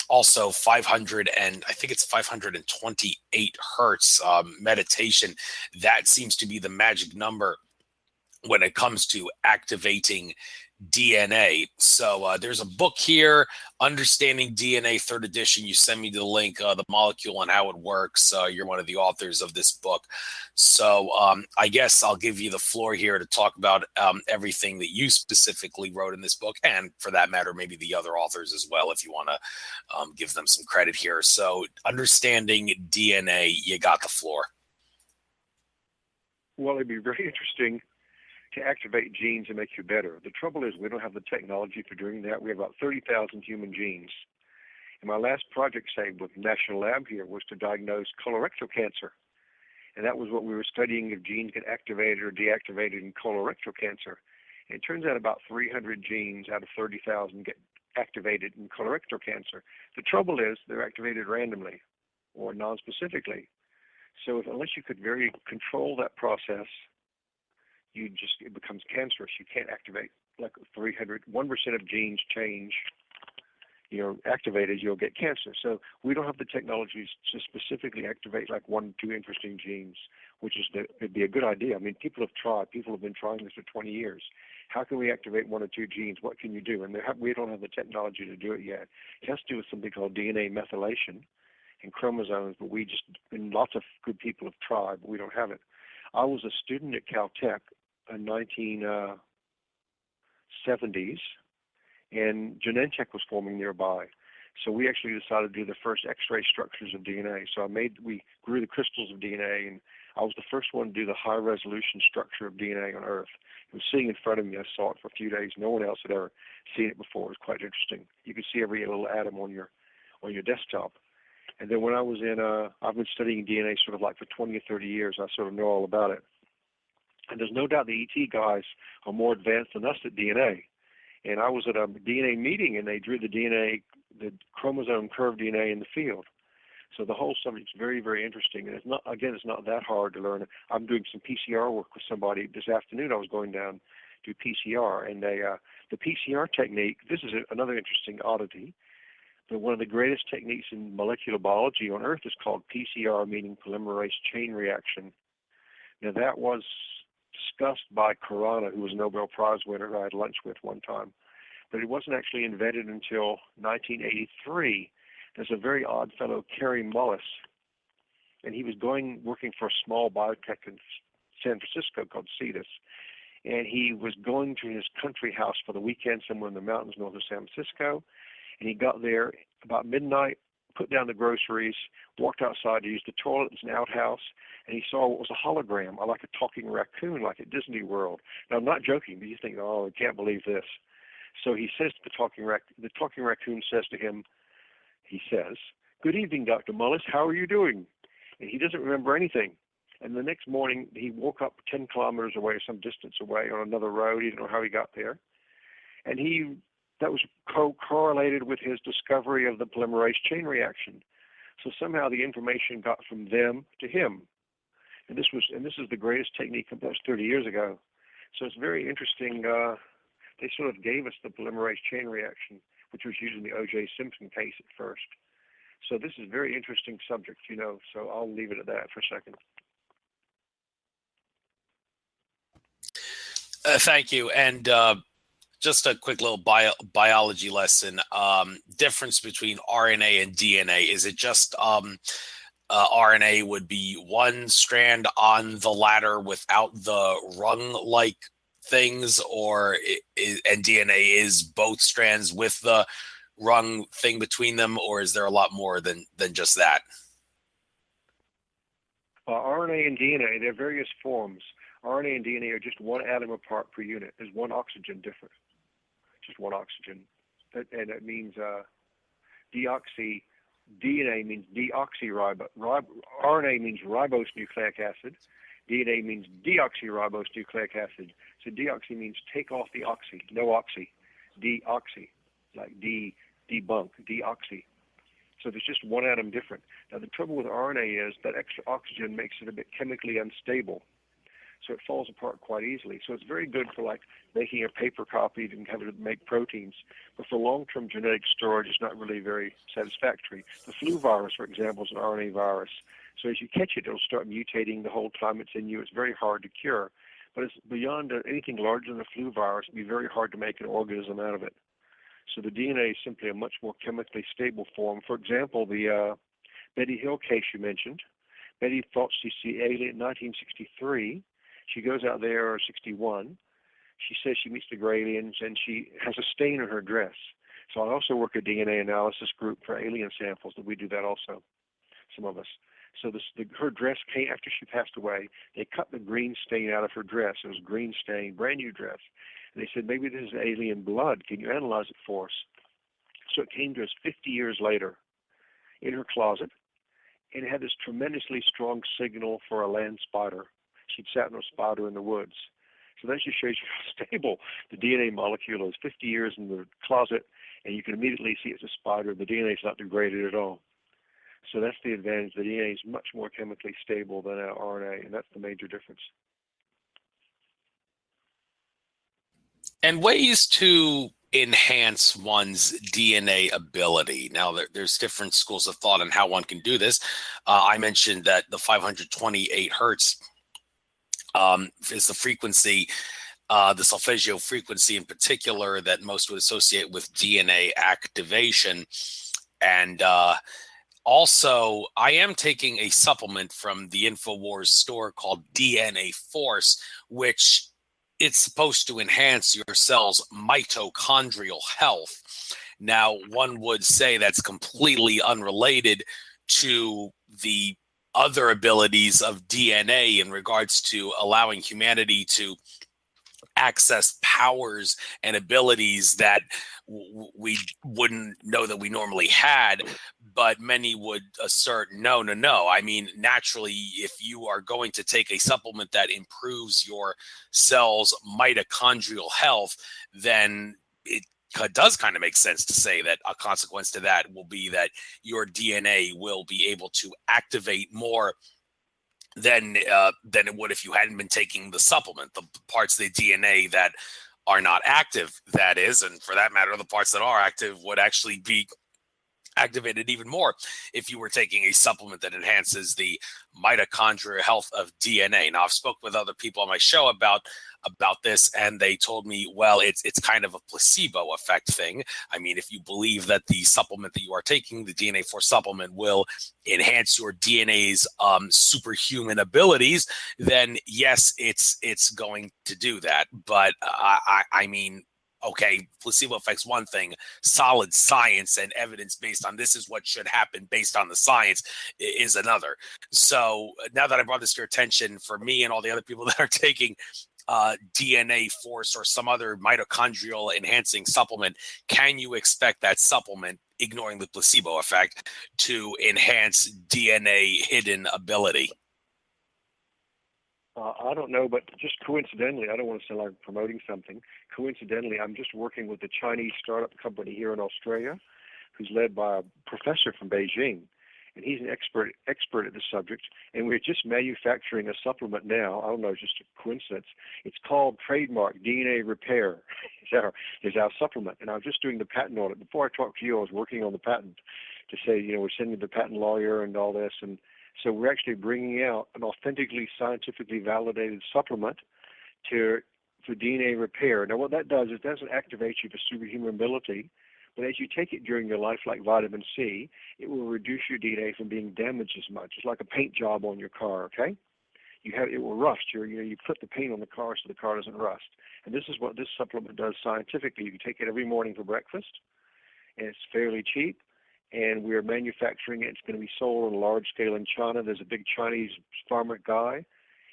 also 528 hertz meditation, that seems to be the magic number when it comes to activating DNA. So there's a book here, Understanding DNA, third edition. You send me the link, the molecule and how it works. You're one of the authors of this book. So I guess I'll give you the floor here to talk about everything that you specifically wrote in this book, and for that matter, maybe the other authors as well, if you want to give them some credit here. So Understanding DNA, you got the floor. Well, it'd be very interesting to activate genes and make you better. The trouble is we don't have the technology for doing that. We have about 30,000 human genes. And my last project, say, with National Lab here, was to diagnose colorectal cancer. And that was what we were studying, if genes get activated or deactivated in colorectal cancer. And it turns out about 300 genes out of 30,000 get activated in colorectal cancer. The trouble is they're activated randomly or non-specifically. So unless you could very control that process, it becomes cancerous. You can't activate like 1% of genes change, activated, you'll get cancer. So we don't have the technologies to specifically activate like 1 or 2 interesting genes, it'd be a good idea. I mean, people have been trying this for 20 years. How can we activate 1 or 2 genes? What can you do? And we don't have the technology to do it yet. It has to do with something called DNA methylation and chromosomes, and lots of good people have tried, but we don't have it. I was a student at Caltech in 1970s, and Genentech was forming nearby. So we actually decided to do the first X-ray structures of DNA. So we grew the crystals of DNA, and I was the first one to do the high-resolution structure of DNA on Earth. It was sitting in front of me. I saw it for a few days. No one else had ever seen it before. It was quite interesting. You could see every little atom on your desktop. And then when I was in, I've been studying DNA sort of like for 20 or 30 years. I sort of know all about it. And there's no doubt the ET guys are more advanced than us at DNA. And I was at a DNA meeting, and they drew the chromosome curved DNA in the field. So the whole subject's very, very interesting. And it's not that hard to learn. I'm doing some PCR work with somebody this afternoon. I was going down to PCR, and the PCR technique, this is another interesting oddity. But one of the greatest techniques in molecular biology on Earth is called PCR, meaning polymerase chain reaction. Now, that was discussed by Corona, who was a Nobel Prize winner who I had lunch with one time. But it wasn't actually invented until 1983. There's a very odd fellow, Kerry Mullis, and he was working for a small biotech in San Francisco called Cetus. And he was going to his country house for the weekend somewhere in the mountains north of San Francisco. And he got there about midnight, put down the groceries, walked outside to use the toilet. It's an outhouse, and he saw what was a hologram, like a talking raccoon, like at Disney World. Now, I'm not joking, but you think, oh, I can't believe this. So he says to the talking raccoon says to him, he says, "Good evening, Dr. Mullis. How are you doing?" And he doesn't remember anything. And the next morning, he woke up 10 kilometers away, some distance away on another road. He didn't know how he got there. And that was correlated with his discovery of the polymerase chain reaction. So somehow the information got from them to him. And this is the greatest technique. That was 30 years ago. So it's very interesting. They sort of gave us the polymerase chain reaction, which was used in the O.J. Simpson case at first. So this is a very interesting subject, so I'll leave it at that for a second. Thank you. And just a quick little biology lesson. Difference between RNA and DNA. Is it just RNA would be one strand on the ladder without the rung-like things, and DNA is both strands with the rung thing between them, or is there a lot more than just that? RNA and DNA, they're various forms. RNA and DNA are just one atom apart per unit. There's one oxygen difference. Just one oxygen. And it means deoxy. DNA means deoxyribose. RNA means ribose nucleic acid. DNA means deoxyribose nucleic acid. So deoxy means take off the oxy, no oxy. Deoxy, like debunk, deoxy. So there's just one atom different. Now the trouble with RNA is that extra oxygen makes it a bit chemically unstable. So it falls apart quite easily. So it's very good for like making a paper copy and having to make proteins. But for long-term genetic storage, it's not really very satisfactory. The flu virus, for example, is an RNA virus. So as you catch it, it'll start mutating the whole time it's in you. It's very hard to cure. But it's beyond anything larger than a flu virus. It'd be very hard to make an organism out of it. So the DNA is simply a much more chemically stable form. For example, the Betty Hill case you mentioned. Betty thought she see alien in 1963. She goes out there, or 61. She says she meets the gray aliens, and she has a stain on her dress. So I also work a DNA analysis group for alien samples, and we do that also, some of us. So her dress came after she passed away. They cut the green stain out of her dress. It was green stain, brand new dress. And they said, maybe this is alien blood. Can you analyze it for us? So it came to us 50 years later in her closet, and it had this tremendously strong signal for a land spider. She'd sat on a spider in the woods. So that just shows you how stable the DNA molecule is. 50 years in the closet, and you can immediately see it's a spider. The DNA is not degraded at all. So that's the advantage. The DNA is much more chemically stable than our RNA, and that's the major difference. And ways to enhance one's DNA ability. Now, there's different schools of thought on how one can do this. I mentioned that the 528 hertz is the frequency, the solfeggio frequency in particular, that most would associate with DNA activation. And also, I am taking a supplement from the InfoWars store called DNA Force, which it's supposed to enhance your cell's mitochondrial health. Now, one would say that's completely unrelated to the other abilities of DNA in regards to allowing humanity to access powers and abilities that we wouldn't know that we normally had. But many would assert, no. I mean, naturally, if you are going to take a supplement that improves your cells' mitochondrial health, then it does kind of make sense to say that a consequence to that will be that your DNA will be able to activate more than it would if you hadn't been taking the supplement. The parts of the DNA that are not active, that is, and for that matter, the parts that are active would actually be activated even more if you were taking a supplement that enhances the mitochondrial health of DNA. Now, I've spoken with other people on my show about this, and they told me, well, it's kind of a placebo effect thing. I mean, if you believe that the supplement that you are taking, the DNA4 supplement, will enhance your DNA's superhuman abilities, then yes, it's going to do that. But I mean, okay, placebo effect's one thing. Solid science and evidence based on this is what should happen based on the science is another. So now that I brought this to your attention, for me and all the other people that are taking DNA Force or some other mitochondrial enhancing supplement, can you expect that supplement, ignoring the placebo effect, to enhance DNA hidden ability? I don't know, but just coincidentally, I don't want to sound like I'm promoting something. Coincidentally, I'm just working with a Chinese startup company here in Australia, who's led by a professor from Beijing, and he's an expert at the subject. And we're just manufacturing a supplement now. I don't know, just a coincidence. It's called trademark DNA Repair. is our supplement, and I'm just doing the patent on it. Before I talked to you, I was working on the patent to say, we're sending the patent lawyer and all this, and so we're actually bringing out an authentically scientifically validated supplement for DNA repair. Now, what that does is it doesn't activate you for superhuman ability, but as you take it during your life, like vitamin C, it will reduce your DNA from being damaged as much. It's like a paint job on your car, okay? It will rust. You put the paint on the car so the car doesn't rust. And this is what this supplement does scientifically. You can take it every morning for breakfast, and it's fairly cheap. And we're manufacturing it. It's going to be sold on a large scale in China. There's a big Chinese pharma guy,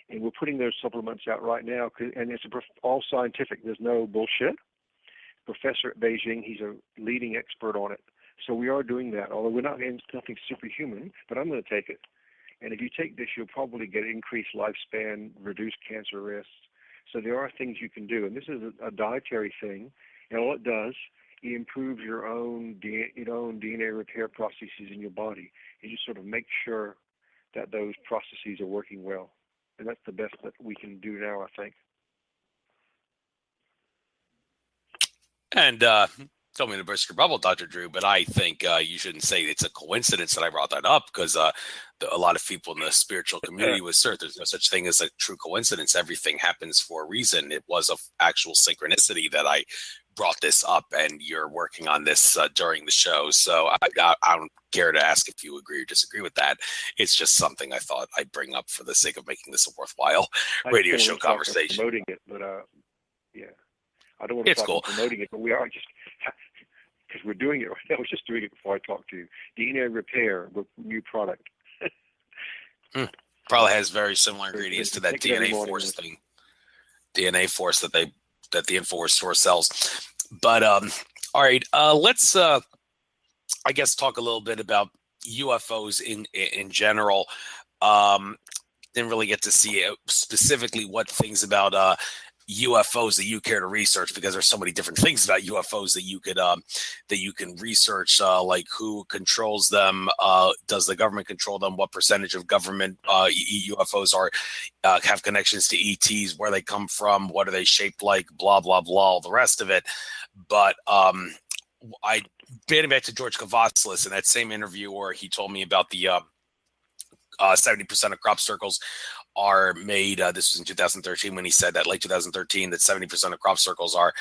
and we're putting those supplements out right now. And it's all scientific. There's no bullshit. Professor at Beijing, he's a leading expert on it. So we are doing that, although we're not getting nothing superhuman, but I'm going to take it. And if you take this, you'll probably get increased lifespan, reduced cancer risks. So there are things you can do. And this is a dietary thing. And all it does, it improves your own DNA repair processes in your body. You just sort of make sure that those processes are working well. And that's the best that we can do now, I think. And don't mean to burst your bubble, Dr. Drew, but I think you shouldn't say it's a coincidence that I brought that up, because a lot of people in the spiritual community would assert there's no such thing as a true coincidence. Everything happens for a reason. It was an actual synchronicity that I brought this up, and you're working on this during the show. So I don't care to ask if you agree or disagree with that. It's just something I thought I'd bring up for the sake of making this a worthwhile radio show conversation. Promoting it, but yeah, I don't want to talk promoting it, but we are just because we're doing it right now. I was just doing it before I talked to you. DNA Repair, new product. Probably has very similar ingredients to that DNA Force thing. DNA Force that the InfoWars store sells. But all right, let's I guess talk a little bit about UFOs in general. Didn't really get to see specifically what things about UFOs that you care to research, because there's so many different things about UFOs that you can research, like who controls them, does the government control them, what percentage of government UFOs have connections to ETs, where they come from, what are they shaped like, blah blah blah, all the rest of it. But I brought back to George Kavaslis in that same interview where he told me about the 70% of crop circles are made. This was in 2013 when he said that, late 2013, that 70% of crop circles are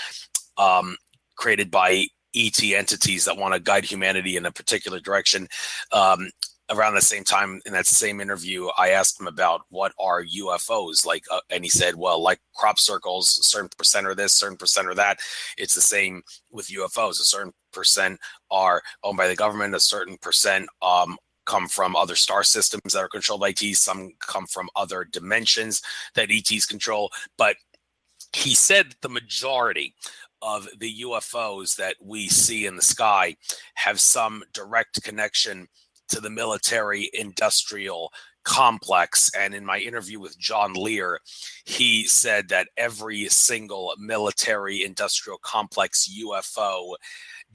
created by ET entities that want to guide humanity in a particular direction. around the same time in that same interview, I asked him about what are UFOs like, and he said, well, like crop circles, a certain percent are this, certain percent are that. It's the same with UFOs. A certain percent are owned by the government, a certain percent come from other star systems that are controlled by ETs, some come from other dimensions that ETs control. But he said that the majority of the UFOs that we see in the sky have some direct connection to the military industrial complex. And in my interview with John Lear, he said that every single military industrial complex UFO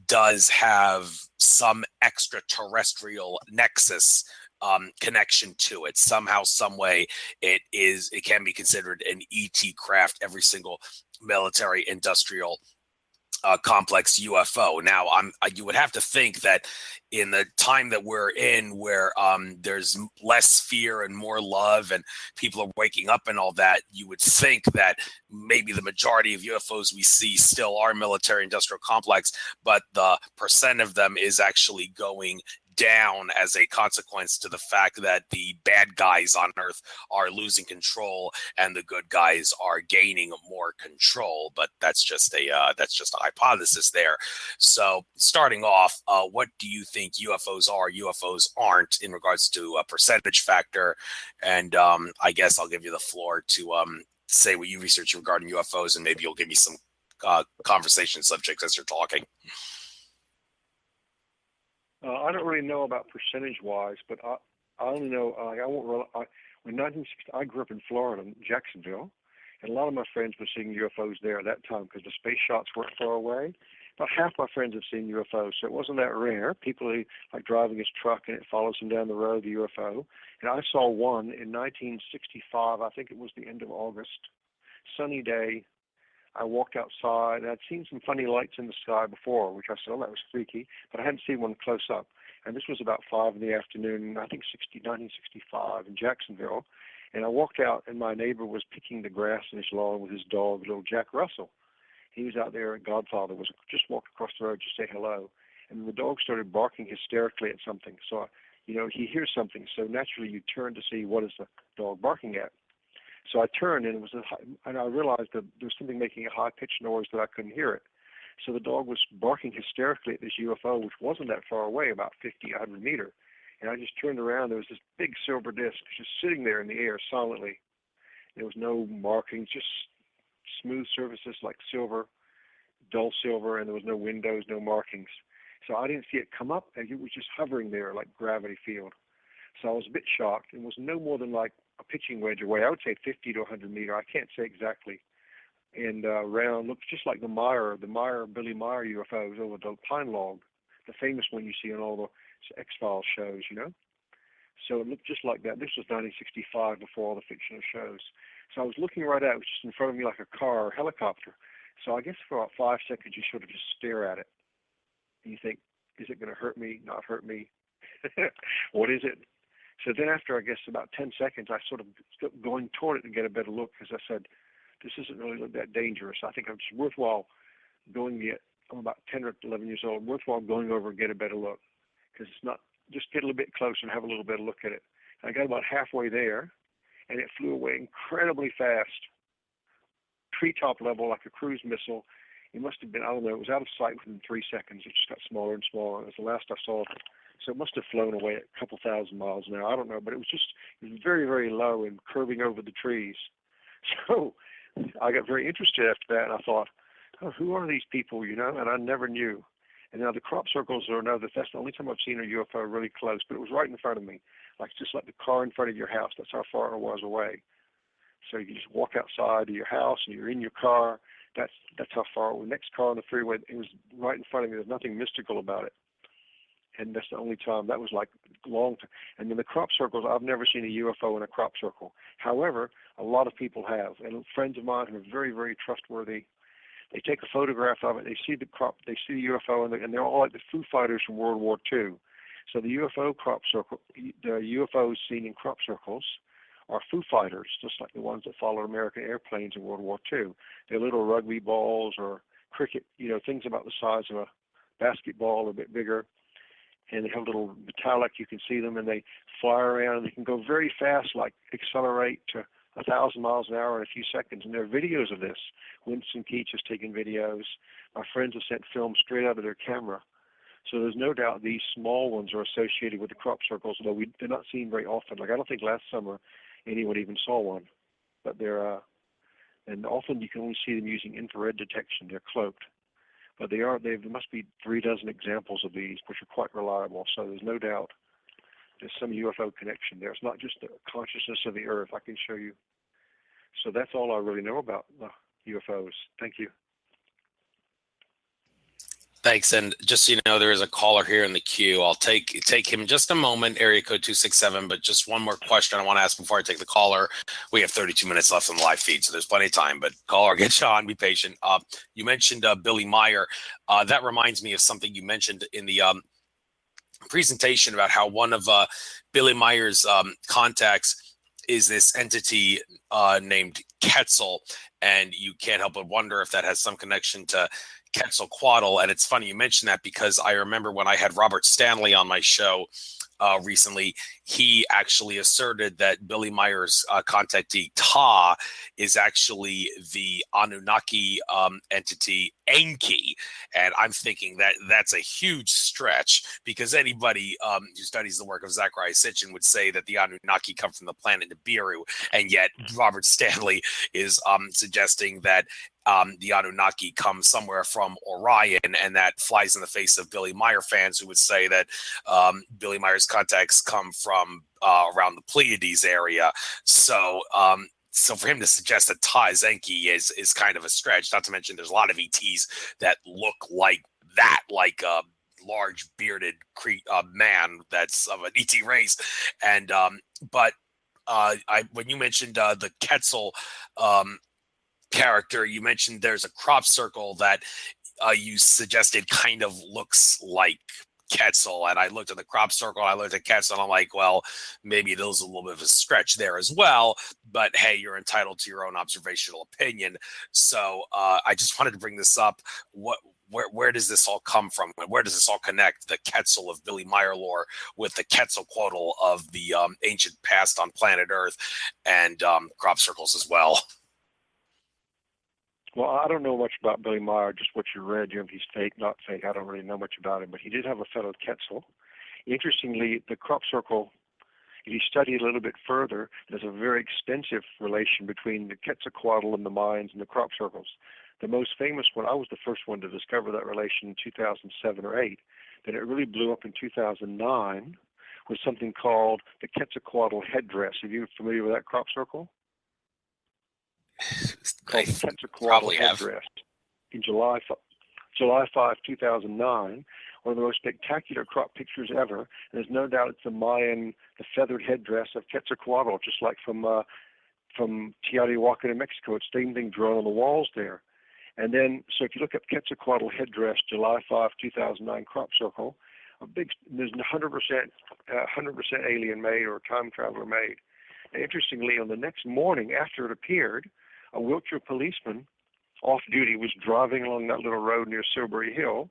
does have some extraterrestrial nexus connection to it. Somehow, some way, it can be considered an ET craft. Every single military industrial complex UFO. Now, you would have to think that in the time that we're in, where there's less fear and more love, and people are waking up and all that, you would think that maybe the majority of UFOs we see still are military industrial complex, but the percent of them is actually going down as a consequence to the fact that the bad guys on Earth are losing control and the good guys are gaining more control. But that's just a hypothesis there. So starting off, what do you think UFOs are, UFOs aren't, in regards to a percentage factor? And I guess I'll give you the floor to say what you research regarding UFOs, and maybe you'll give me some conversation subjects as you're talking. I don't really know about percentage-wise, but I only know when 1960. I grew up in Florida, in Jacksonville, and a lot of my friends were seeing UFOs there at that time because the space shots weren't far away. About half my friends have seen UFOs, so it wasn't that rare. People like driving his truck and it follows him down the road, the UFO. And I saw one in 1965. I think it was the end of August, sunny day. I walked outside, and I'd seen some funny lights in the sky before, which I said, oh, that was freaky, but I hadn't seen one close up. And this was about 5 in the afternoon, I think 1965 in Jacksonville. And I walked out, and my neighbor was picking the grass in his lawn with his dog, little Jack Russell. He was out there, and Godfather was just walked across the road to say hello. And the dog started barking hysterically at something. So, he hears something. So naturally, you turn to see what is the dog barking at. So I turned, and I realized that there was something making a high-pitched noise that I couldn't hear it. So the dog was barking hysterically at this UFO, which wasn't that far away, about 50, 100 meters. And I just turned around. There was this big silver disc just sitting there in the air silently. There was no markings, just smooth surfaces like silver, dull silver, and there was no windows, no markings. So I didn't see it come up. It was just hovering there like gravity field. So I was a bit shocked. It was no more than like a pitching wedge away. I would say 50 to 100 meters. I can't say exactly. And round, looks just like the Billy Meyer UFOs over the pine log, the famous one you see in all the X-Files shows, So it looked just like that. This was 1965, before all the fictional shows. So I was looking right at it. It was just in front of me like a car or helicopter. So I guess for about 5 seconds, you sort of just stare at it. And you think, is it going to hurt me, not hurt me? What is it? So then after, I guess, about 10 seconds, I sort of kept going toward it to get a better look, because I said, this isn't really that dangerous. I think it's worthwhile I'm about 10 or 11 years old, worthwhile going over and get a better look, because it's not, just get a little bit closer and have a little better look at it. And I got about halfway there, and it flew away incredibly fast, treetop level, like a cruise missile. It must have been, I don't know, it was out of sight within 3 seconds. It just got smaller and smaller. It was the last I saw of it. So it must have flown away at a couple thousand miles an hour. I don't know, but it was very, very low and curving over the trees. So I got very interested after that, and I thought, oh, who are these people, And I never knew. And now the crop circles that's the only time I've seen a UFO really close, but it was right in front of me, just like the car in front of your house. That's how far it was away. So you just walk outside of your house, and you're in your car. That's how far. The next car on the freeway, it was right in front of me. There's nothing mystical about it. And that's the only time. That was like long time. And in the crop circles, I've never seen a UFO in a crop circle. However, a lot of people have. And friends of mine who are very, very trustworthy, they take a photograph of it. They see the UFO, and they're all like the Foo Fighters from World War II. So the UFO crop circle, the UFOs seen in crop circles are Foo Fighters, just like the ones that followed American airplanes in World War II. They're little rugby balls or cricket, things about the size of a basketball, a bit bigger. and they have little metallic, you can see them, and they fly around, and they can go very fast, like accelerate to 1,000 miles an hour in a few seconds. And there are videos of this. Winston Keach has taken videos. My friends have sent film straight out of their camera. So there's no doubt these small ones are associated with the crop circles, although they're not seen very often. Like, I don't think last summer anyone even saw one. But and often you can only see them using infrared detection. They're cloaked. But there must be 36 examples of these, which are quite reliable. So there's no doubt there's some UFO connection there. It's not just the consciousness of the Earth. I can show you. So that's all I really know about UFOs. Thank you. Thanks. And just so you know, there is a caller here in the queue. I'll take him in just a moment, area code 267. But just one more question I want to ask before I take the caller. We have 32 minutes left on the live feed, so there's plenty of time. But caller, get you on. Be patient. You mentioned Billy Meyer. That reminds me of something you mentioned in the presentation about how one of Billy Meyer's contacts is this entity named Quetzal, and you can't help but wonder if that has some connection to Quetzalcoatl. And it's funny you mentioned that, because I remember when I had Robert Stanley on my show recently, he actually asserted that Billy Meyer's contactee Ta is actually the Anunnaki entity Enki. And I'm thinking that that's a huge stretch, because anybody who studies the work of Zecharia Sitchin would say that the Anunnaki come from the planet Nibiru, and yet Robert Stanley is suggesting that the Anunnaki come somewhere from Orion, and that flies in the face of Billy Meyer fans who would say that Billy Meyer's contacts come from around the Pleiades area. So for him to suggest that Ta is Enki is kind of a stretch, not to mention there's a lot of ETs that look like that, like a large bearded man that's of an ET race. And but when you mentioned the Quetzal character, you mentioned there's a crop circle that you suggested kind of looks like Quetzal, and I looked at the crop circle, I looked at Quetzal, and I'm like, well, maybe it is a little bit of a stretch there as well, but hey, you're entitled to your own observational opinion. So I just wanted to bring this up. Where does this all come from? Where does this all connect, the Quetzal of Billy Meyer lore with the Quetzalcoatl of the ancient past on planet Earth, and crop circles as well? Well, I don't know much about Billy Meyer, just what you read. He's fake, not fake. I don't really know much about him, but he did have a fellow Quetzal. Interestingly, the crop circle, if you study a little bit further, there's a very extensive relation between the Quetzalcoatl and the Mayans and the crop circles. The most famous one, I was the first one to discover that relation in 2007 or 8. Then it really blew up in 2009 with something called the Quetzalcoatl headdress. Are you familiar with that crop circle? Called the Quetzalcoatl headdress. In July 5, 2009, one of the most spectacular crop pictures ever. And there's no doubt it's the Mayan, the feathered headdress of Quetzalcoatl, just like from Teotihuacan in Mexico. It's the same thing drawn on the walls there. And then, so if you look up Quetzalcoatl headdress, July 5, 2009 crop circle, there's 100% alien made or time traveler made. And interestingly, on the next morning after it appeared, a Wiltshire policeman off duty was driving along that little road near Silbury Hill,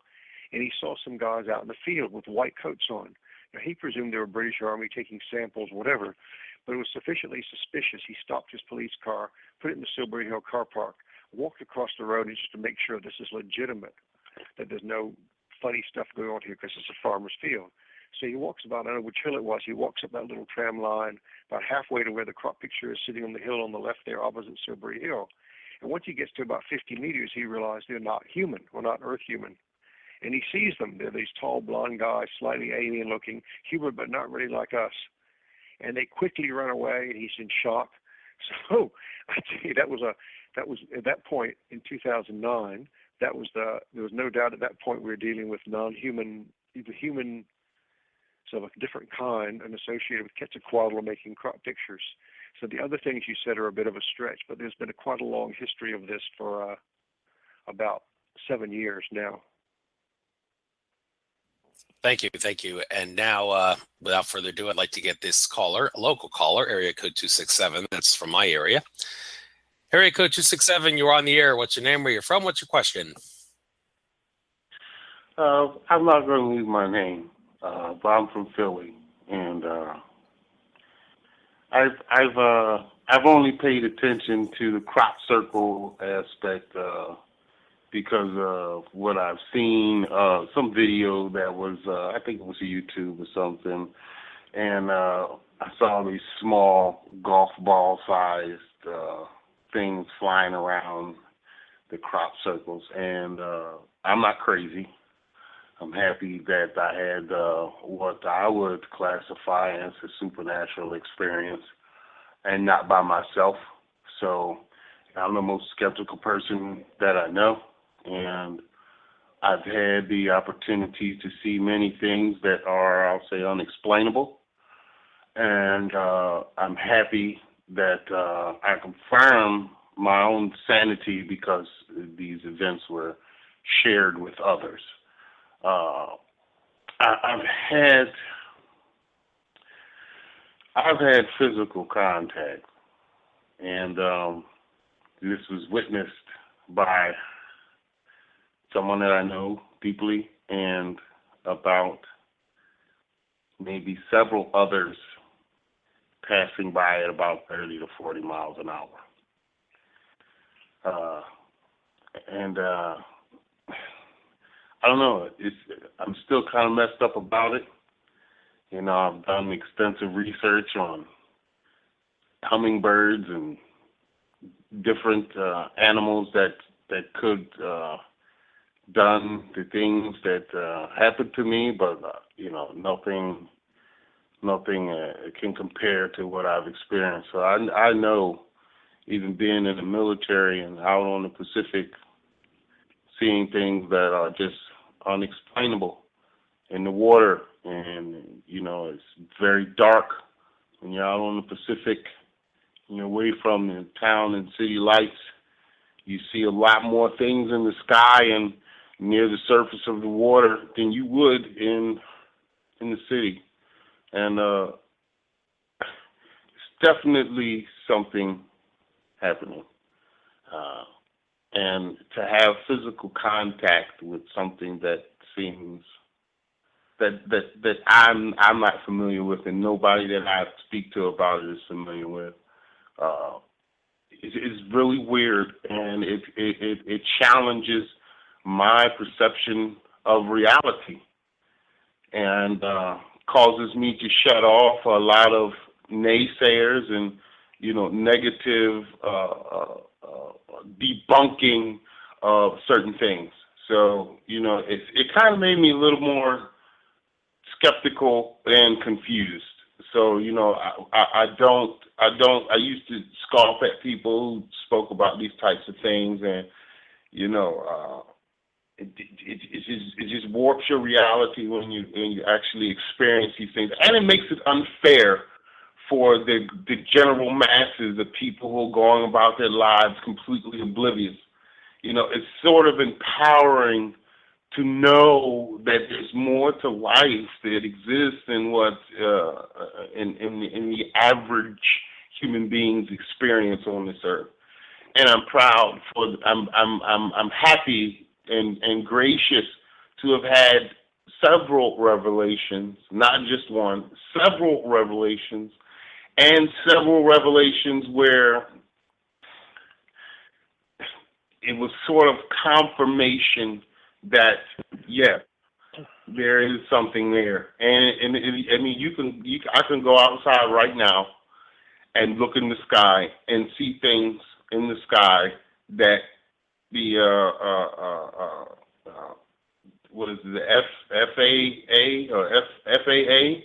and he saw some guys out in the field with white coats on. Now, he presumed they were British Army taking samples, whatever, but it was sufficiently suspicious. He stopped his police car, put it in the Silbury Hill car park, walked across the road just to make sure this is legitimate, that there's no funny stuff going on here because it's a farmer's field. So he walks about, I don't know which hill it was, he walks up that little tram line about halfway to where the crop picture is sitting on the hill on the left there opposite Silbury Hill. And once he gets to about 50 meters, he realizes they're not human, or not Earth human. And he sees them. They're these tall, blonde guys, slightly alien-looking, human, but not really like us. And they quickly run away, and he's in shock. So I tell you, that was at that point in 2009. There was no doubt at that point we were dealing with non-human, either human, so of a different kind, and associated with Quetzalcoatl making crop pictures. So the other things you said are a bit of a stretch, but there's been quite a long history of this for about 7 years now. Thank you. And now, without further ado, I'd like to get this caller, a local caller, area code 267. That's from my area. Area code 267, you're on the air. What's your name? Where you're from? What's your question? I'm not going to leave my name. but I'm from Philly, and I've only paid attention to the crop circle aspect because of what I've seen, some video that was, I think it was YouTube or something, and I saw these small golf ball sized things flying around the crop circles, and I'm not crazy. I'm happy that I had what I would classify as a supernatural experience, and not by myself. So I'm the most skeptical person that I know, and I've had the opportunity to see many things that are, I'll say, unexplainable. And I'm happy that I confirm my own sanity because these events were shared with others. I've had physical contact, and this was witnessed by someone that I know deeply, and about maybe several others passing by at about 30 to 40 miles an hour. I don't know. I'm still kind of messed up about it. You know, I've done extensive research on hummingbirds and different animals that could done the things that happened to me, but you know, nothing can compare to what I've experienced. So I know, even being in the military and out on the Pacific, seeing things that are just unexplainable in the water, and you know, it's very dark when you're out on the Pacific, you're away from the town and city lights. You see a lot more things in the sky and near the surface of the water than you would in the city, and it's definitely something happening. And to have physical contact with something that seems that I'm not familiar with, and nobody that I speak to about it is familiar with, it's really weird, and it challenges my perception of reality, and causes me to shut off a lot of naysayers and, you know, negative debunking of certain things. So, you know, it kind of made me a little more skeptical and confused. So, you know, I used to scoff at people who spoke about these types of things, and, you know, it just warps your reality when you actually experience these things, and it makes it unfair for the general masses of people who are going about their lives completely oblivious. You know, it's sort of empowering to know that there's more to life that exists than what in the average human being's experience on this earth. And I'm proud for. I'm happy and gracious to have had several revelations, not just one, several revelations, and several revelations where it was sort of confirmation that, yes, there is something there. And I mean, I can go outside right now and look in the sky and see things in the sky that the what is it, the FAA or FAA?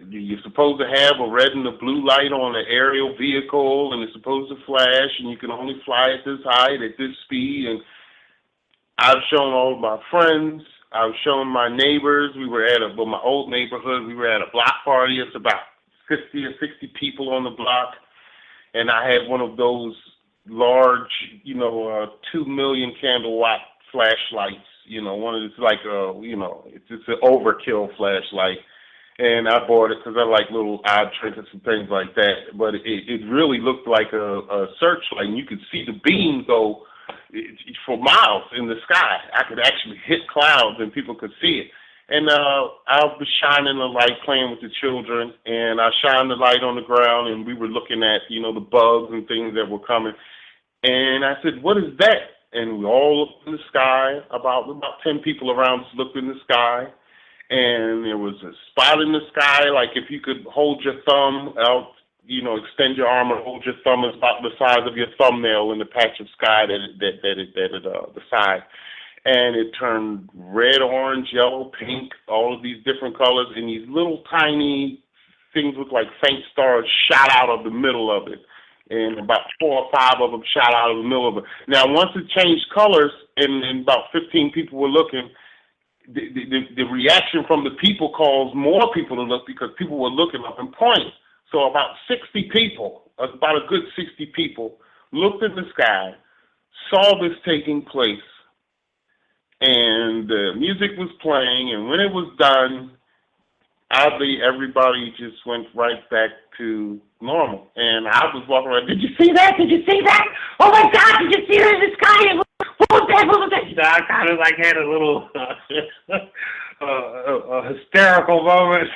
You're supposed to have a red and a blue light on an aerial vehicle, and it's supposed to flash, and you can only fly at this height, at this speed. And I've shown all of my friends. I've shown my neighbors. We were at my old neighborhood. We were at a block party. It's about 50 or 60 people on the block, and I had one of those large, 2 million candle watt flashlights. You know, one of it's like it's just an overkill flashlight. And I bought it because I like little odd trinkets and things like that. But it really looked like a searchlight, and you could see the beam go for miles in the sky. I could actually hit clouds, and people could see it. And I was shining the light, playing with the children, and I shined the light on the ground, and we were looking at, the bugs and things that were coming. And I said, "What is that?" And we all looked in the sky. About 10 people around us looked in the sky, and there was a spot in the sky, like if you could hold your thumb out, extend your arm and hold your thumb, it's about the size of your thumbnail in the patch of sky the side. And it turned red, orange, yellow, pink, all of these different colors, and these little tiny things look like faint stars shot out of the middle of it. And about 4 or 5 of them shot out of the middle of it. Now, once it changed colors, and about 15 people were looking, the reaction from the people caused more people to look because people were looking up and pointing. So about 60 people, about a good 60 people, looked in the sky, saw this taking place, and the music was playing, and when it was done, oddly, everybody just went right back to normal. And I was walking around, "Did you see that? Did you see that? Oh my God, did you see that in the sky? What was that? What was that?" I kind of like had a little a hysterical moment.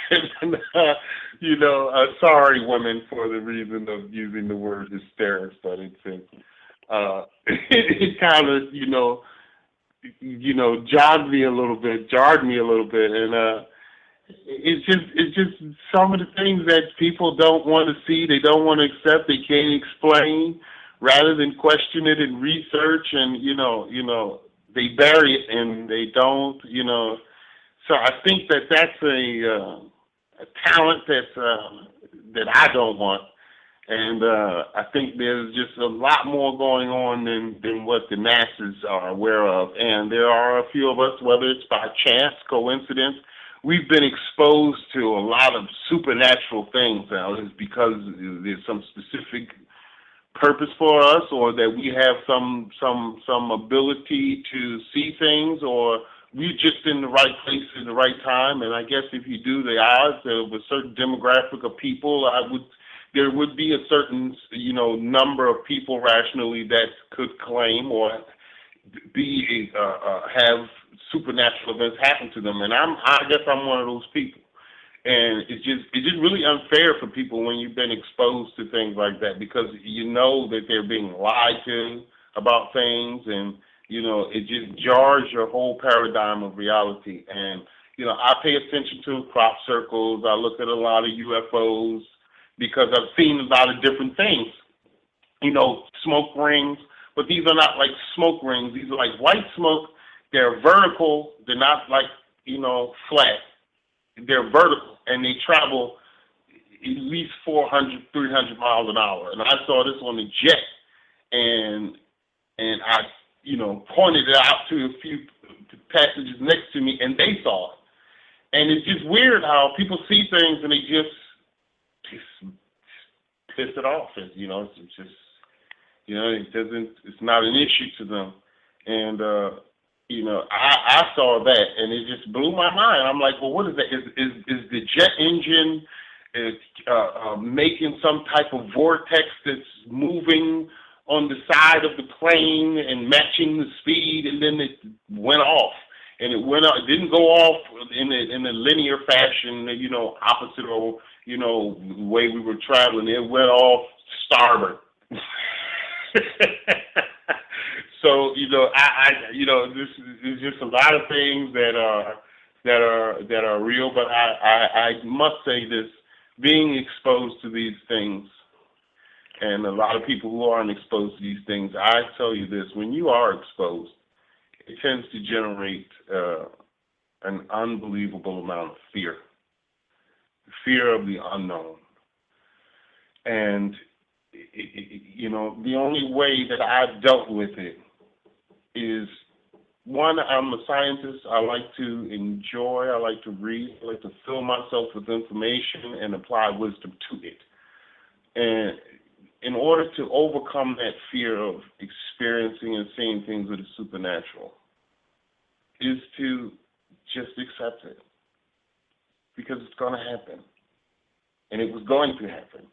Sorry, women, for the reason of using the word hysterics, but it kind of, jarred me a little bit, and it's just some of the things that people don't want to see, they don't want to accept, they can't explain, rather than question it and research, and they bury it and they don't, So I think that's a talent that I don't want. And I think there's just a lot more going on than what the masses are aware of. And there are a few of us, whether it's by chance, coincidence, we've been exposed to a lot of supernatural things now. It's because there's some specific purpose for us, or that we have some ability to see things, or we're just in the right place at the right time. And I guess if you do the odds of a certain demographic of people, there would be a certain, number of people rationally that could claim or have supernatural events happen to them. And I guess I'm one of those people. And it's just really unfair for people when you've been exposed to things like that, because you know that they're being lied to about things, and it just jars your whole paradigm of reality. And I pay attention to crop circles. I look at a lot of UFOs because I've seen a lot of different things. Smoke rings, but these are not like smoke rings. These are like white smoke. They're vertical. They're not like flat. They're vertical, and they travel at least 400, 300 miles an hour. And I saw this on the jet, and I, pointed it out to a few passengers next to me, and they saw it. And it's just weird how people see things and they just piss it off. It's just, it's not an issue to them. And, I saw that, and it just blew my mind. I'm like, well, what is that? Is the jet engine making some type of vortex that's moving on the side of the plane and matching the speed, and then it went off? And it went out. It didn't go off in a linear fashion, opposite or the way we were traveling. It went off starboard. So this is just a lot of things that are real. But I must say this: being exposed to these things, and a lot of people who aren't exposed to these things, I tell you this: when you are exposed, it tends to generate an unbelievable amount of fear of the unknown. And the only way that I've dealt with it is, one, I'm a scientist. I like to enjoy, I like to read, I like to fill myself with information and apply wisdom to it. And in order to overcome that fear of experiencing and seeing things that are supernatural, is to just accept it. Because it's going to happen. And it was going to happen.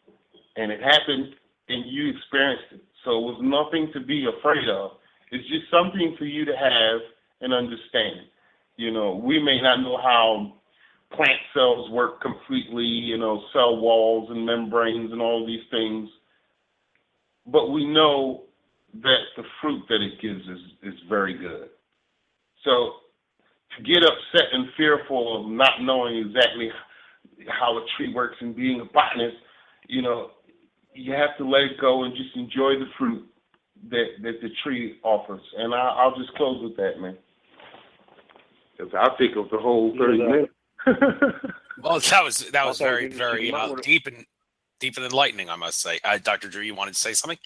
And it happened, and you experienced it. So it was nothing to be afraid of. It's just something for you to have and understand. We may not know how plant cells work completely, cell walls and membranes and all these things, but we know that the fruit that it gives is very good. So to get upset and fearful of not knowing exactly how a tree works and being a botanist, you have to let it go and just enjoy the fruit that the tree offers. And I'll just close with that, man. Because I'll think of the whole 30 minutes. Well, that was very, very deep and enlightening, I must say. Dr. Drew, you wanted to say something?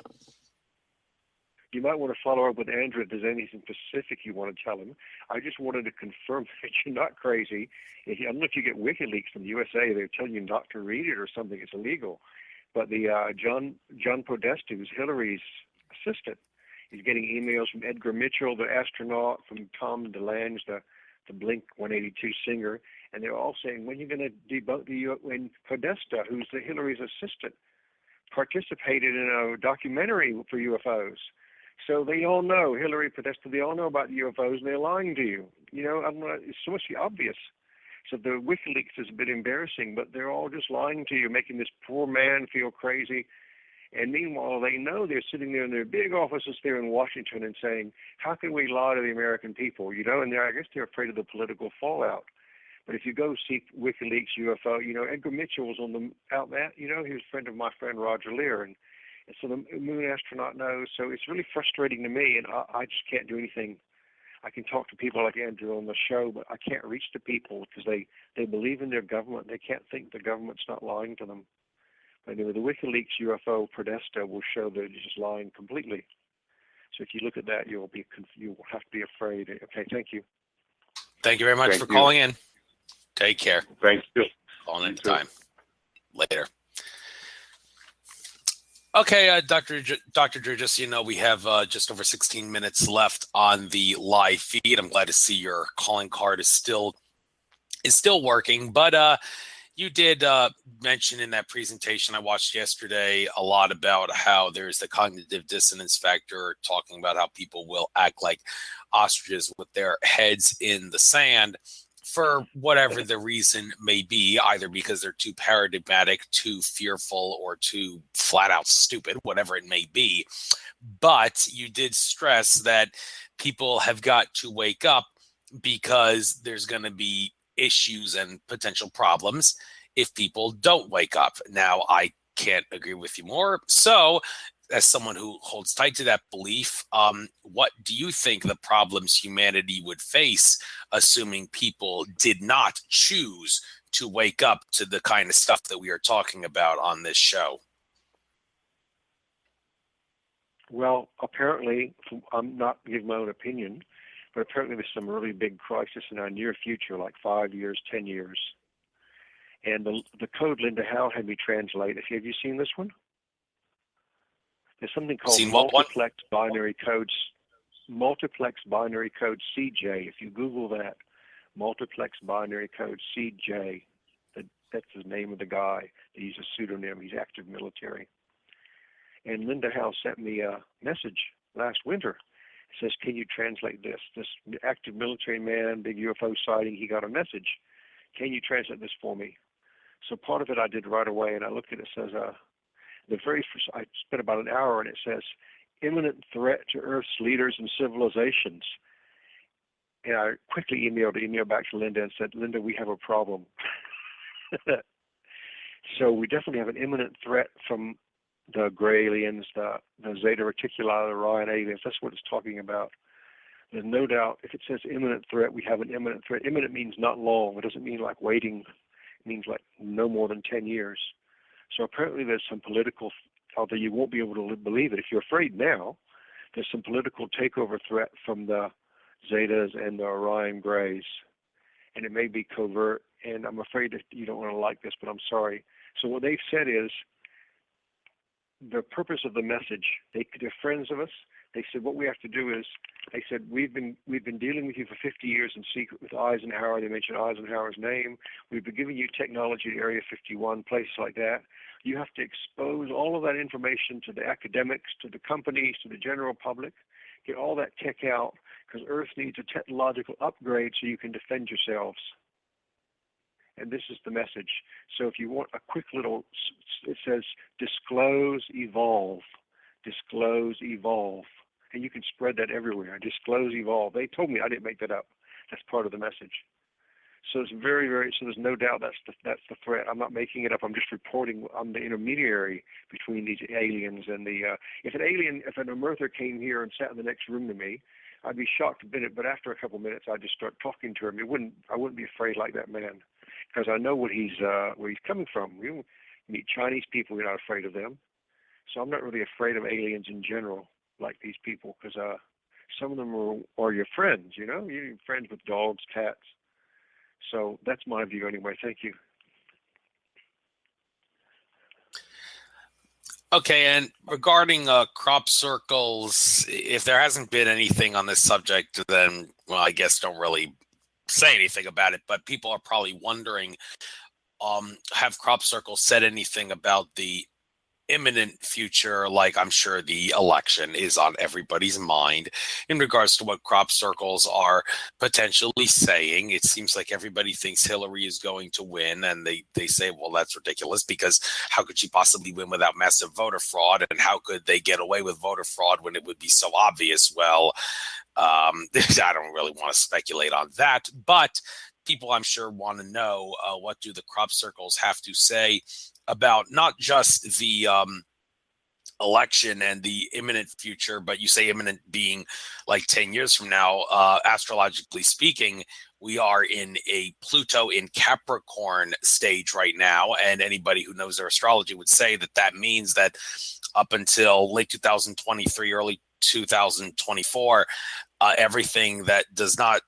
You might want to follow up with Andrew if there's anything specific you want to tell him. I just wanted to confirm that you're not crazy. I don't know if you get WikiLeaks from the USA, they're telling you not to read it or something. It's illegal. But the John Podesta, who's Hillary's assistant, he's getting emails from Edgar Mitchell, the astronaut, from Tom DeLange, the Blink 182 singer, and they're all saying, when are you going to debunk when Podesta, who's the Hillary's assistant, participated in a documentary for UFOs? So they all know, Hillary, Podesta, they all know about the UFOs, and they're lying to you. It's so much obvious. So the WikiLeaks is a bit embarrassing, but they're all just lying to you, making this poor man feel crazy. And meanwhile, they know they're sitting there in their big offices there in Washington and saying, how can we lie to the American people? And I guess they're afraid of the political fallout. But if you go see WikiLeaks UFO, Edgar Mitchell was out that, he was a friend of my friend Roger Lear, and so the moon astronaut knows. So it's really frustrating to me, and I just can't do anything. I can talk to people like Andrew on the show, but I can't reach the people because they believe in their government. They can't think the government's not lying to them. But anyway, the WikiLeaks UFO Podesta will show that it's just lying completely. So if you look at that, you'll have to be afraid. Okay, thank you. Thank you very much for calling in. Take care. Thank you. Calling in time. Later. Okay, Dr. Drew, just so you know, we have just over 16 minutes left on the live feed. I'm glad to see your calling card is still working, but you did mention in that presentation I watched yesterday a lot about how there's the cognitive dissonance factor, talking about how people will act like ostriches with their heads in the sand for whatever the reason may be, either because they're too paradigmatic, too fearful, or too flat out stupid, whatever it may be. But you did stress that people have got to wake up because there's going to be issues and potential problems if people don't wake up. Now, I can't agree with you more. So, as someone who holds tight to that belief, what do you think the problems humanity would face, assuming people did not choose to wake up to the kind of stuff that we are talking about on this show? Well, apparently, I'm not giving my own opinion, but apparently there's some really big crisis in our near future, like 5 years, 10 years. And the code Linda Howe had me translate, have you seen this one? There's something called multiplex binary code CJ. If you Google that, multiplex binary code CJ, that's the name of the guy. He's a pseudonym. He's active military. And Linda Howe sent me a message last winter. It says, can you translate this? This active military man, big UFO sighting, he got a message. Can you translate this for me? So part of it I did right away, and I looked at it. It says, I spent about an hour, and it says, imminent threat to Earth's leaders and civilizations. And I quickly emailed back to Linda and said, Linda, we have a problem. So we definitely have an imminent threat from the gray aliens, the Zeta Reticuli, the Orion aliens. That's what it's talking about. There's no doubt, if it says imminent threat, we have an imminent threat. Imminent means not long. It doesn't mean like waiting. It means like no more than 10 years. So apparently there's some political, although you won't be able to believe it. If you're afraid now, there's some political takeover threat from the Zetas and the Orion Grays. And it may be covert, and I'm afraid that you don't want to like this, but I'm sorry. So what they've said is, the purpose of the message, they're friends of us. They said, what we have to do is, they said, we've been dealing with you for 50 years in secret with Eisenhower. They mentioned Eisenhower's name. We've been giving you technology at Area 51, places like that. You have to expose all of that information to the academics, to the companies, to the general public. Get all that tech out, because Earth needs a technological upgrade so you can defend yourselves. And this is the message. So if you want a quick little, it says disclose, evolve. Disclose, evolve. And you can spread that everywhere. Disclose, evolve. They told me, I didn't make that up. That's part of the message. So it's very, very, so there's no doubt that's the threat. I'm not making it up. I'm just reporting. I'm the intermediary between these aliens and the, if an earther came here and sat in the next room to me, I'd be shocked a bit, but after a couple of minutes, I'd just start talking to him. I wouldn't be afraid like that man, because I know where he's coming from. You meet Chinese people, you're not afraid of them. So I'm not really afraid of aliens in general, like these people, because some of them are your friends, you know? You're friends with dogs, cats. So that's my view anyway. Thank you. Okay, and regarding crop circles, if there hasn't been anything on this subject, then, well, I guess don't really say anything about it, but people are probably wondering, have crop circles said anything about the imminent future? Like, I'm sure the election is on everybody's mind in regards to what crop circles are potentially saying. It seems like everybody thinks Hillary is going to win, and they say, well, that's ridiculous, because how could she possibly win without massive voter fraud, and how could they get away with voter fraud when it would be so obvious? Well, I don't really want to speculate on that, but people, I'm sure, want to know, what do the crop circles have to say about not just the election and the imminent future, but you say imminent being like 10 years from now. Astrologically speaking, we are in a Pluto in Capricorn stage right now, and anybody who knows their astrology would say that that means that up until late 2023, early 2024, everything that does not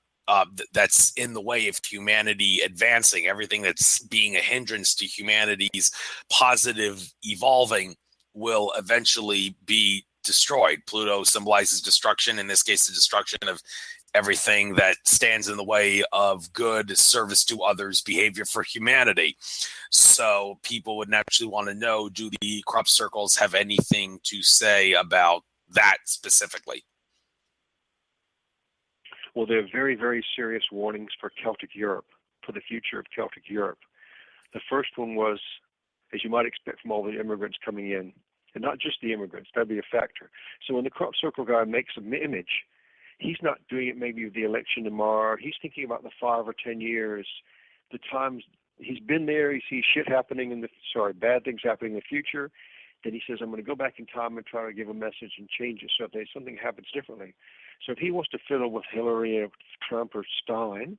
that's in the way of humanity advancing, everything that's being a hindrance to humanity's positive evolving, will eventually be destroyed. Pluto symbolizes destruction, in this case, the destruction of everything that stands in the way of good service to others, behavior for humanity. So people would naturally want to know, do the crop circles have anything to say about that specifically? Well, there are very, very serious warnings for Celtic Europe, for the future of Celtic Europe. The first one was, as you might expect from all the immigrants coming in, and not just the immigrants, that'd be a factor. So when the crop circle guy makes an image, he's not doing it maybe with the election tomorrow. He's thinking about the 5 or 10 years, the times he's been there, he sees shit happening bad things happening in the future. Then he says, I'm going to go back in time and try to give a message and change it so that something happens differently. So if he wants to fiddle with Hillary or Trump or Stein,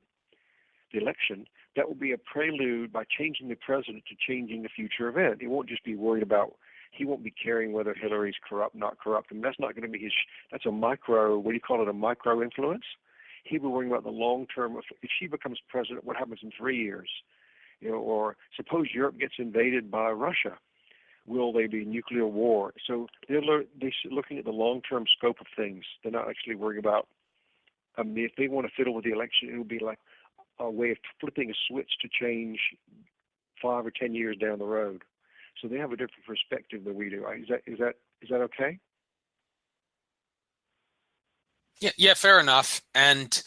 the election, that will be a prelude by changing the president to changing the future event. He won't just be worried about, he won't be caring whether Hillary's corrupt, not corrupt. I mean, that's not going to be that's a micro, what do you call it, a micro influence? He'll be worrying about the long term. If she becomes president, what happens in 3 years? You know, or suppose Europe gets invaded by Russia. Will there be nuclear war? So they're looking at the long-term scope of things. They're not actually worrying about, if they want to fiddle with the election, it will be like a way of flipping a switch to change 5 or 10 years down the road. So they have a different perspective than we do. Is that okay? Yeah, fair enough. And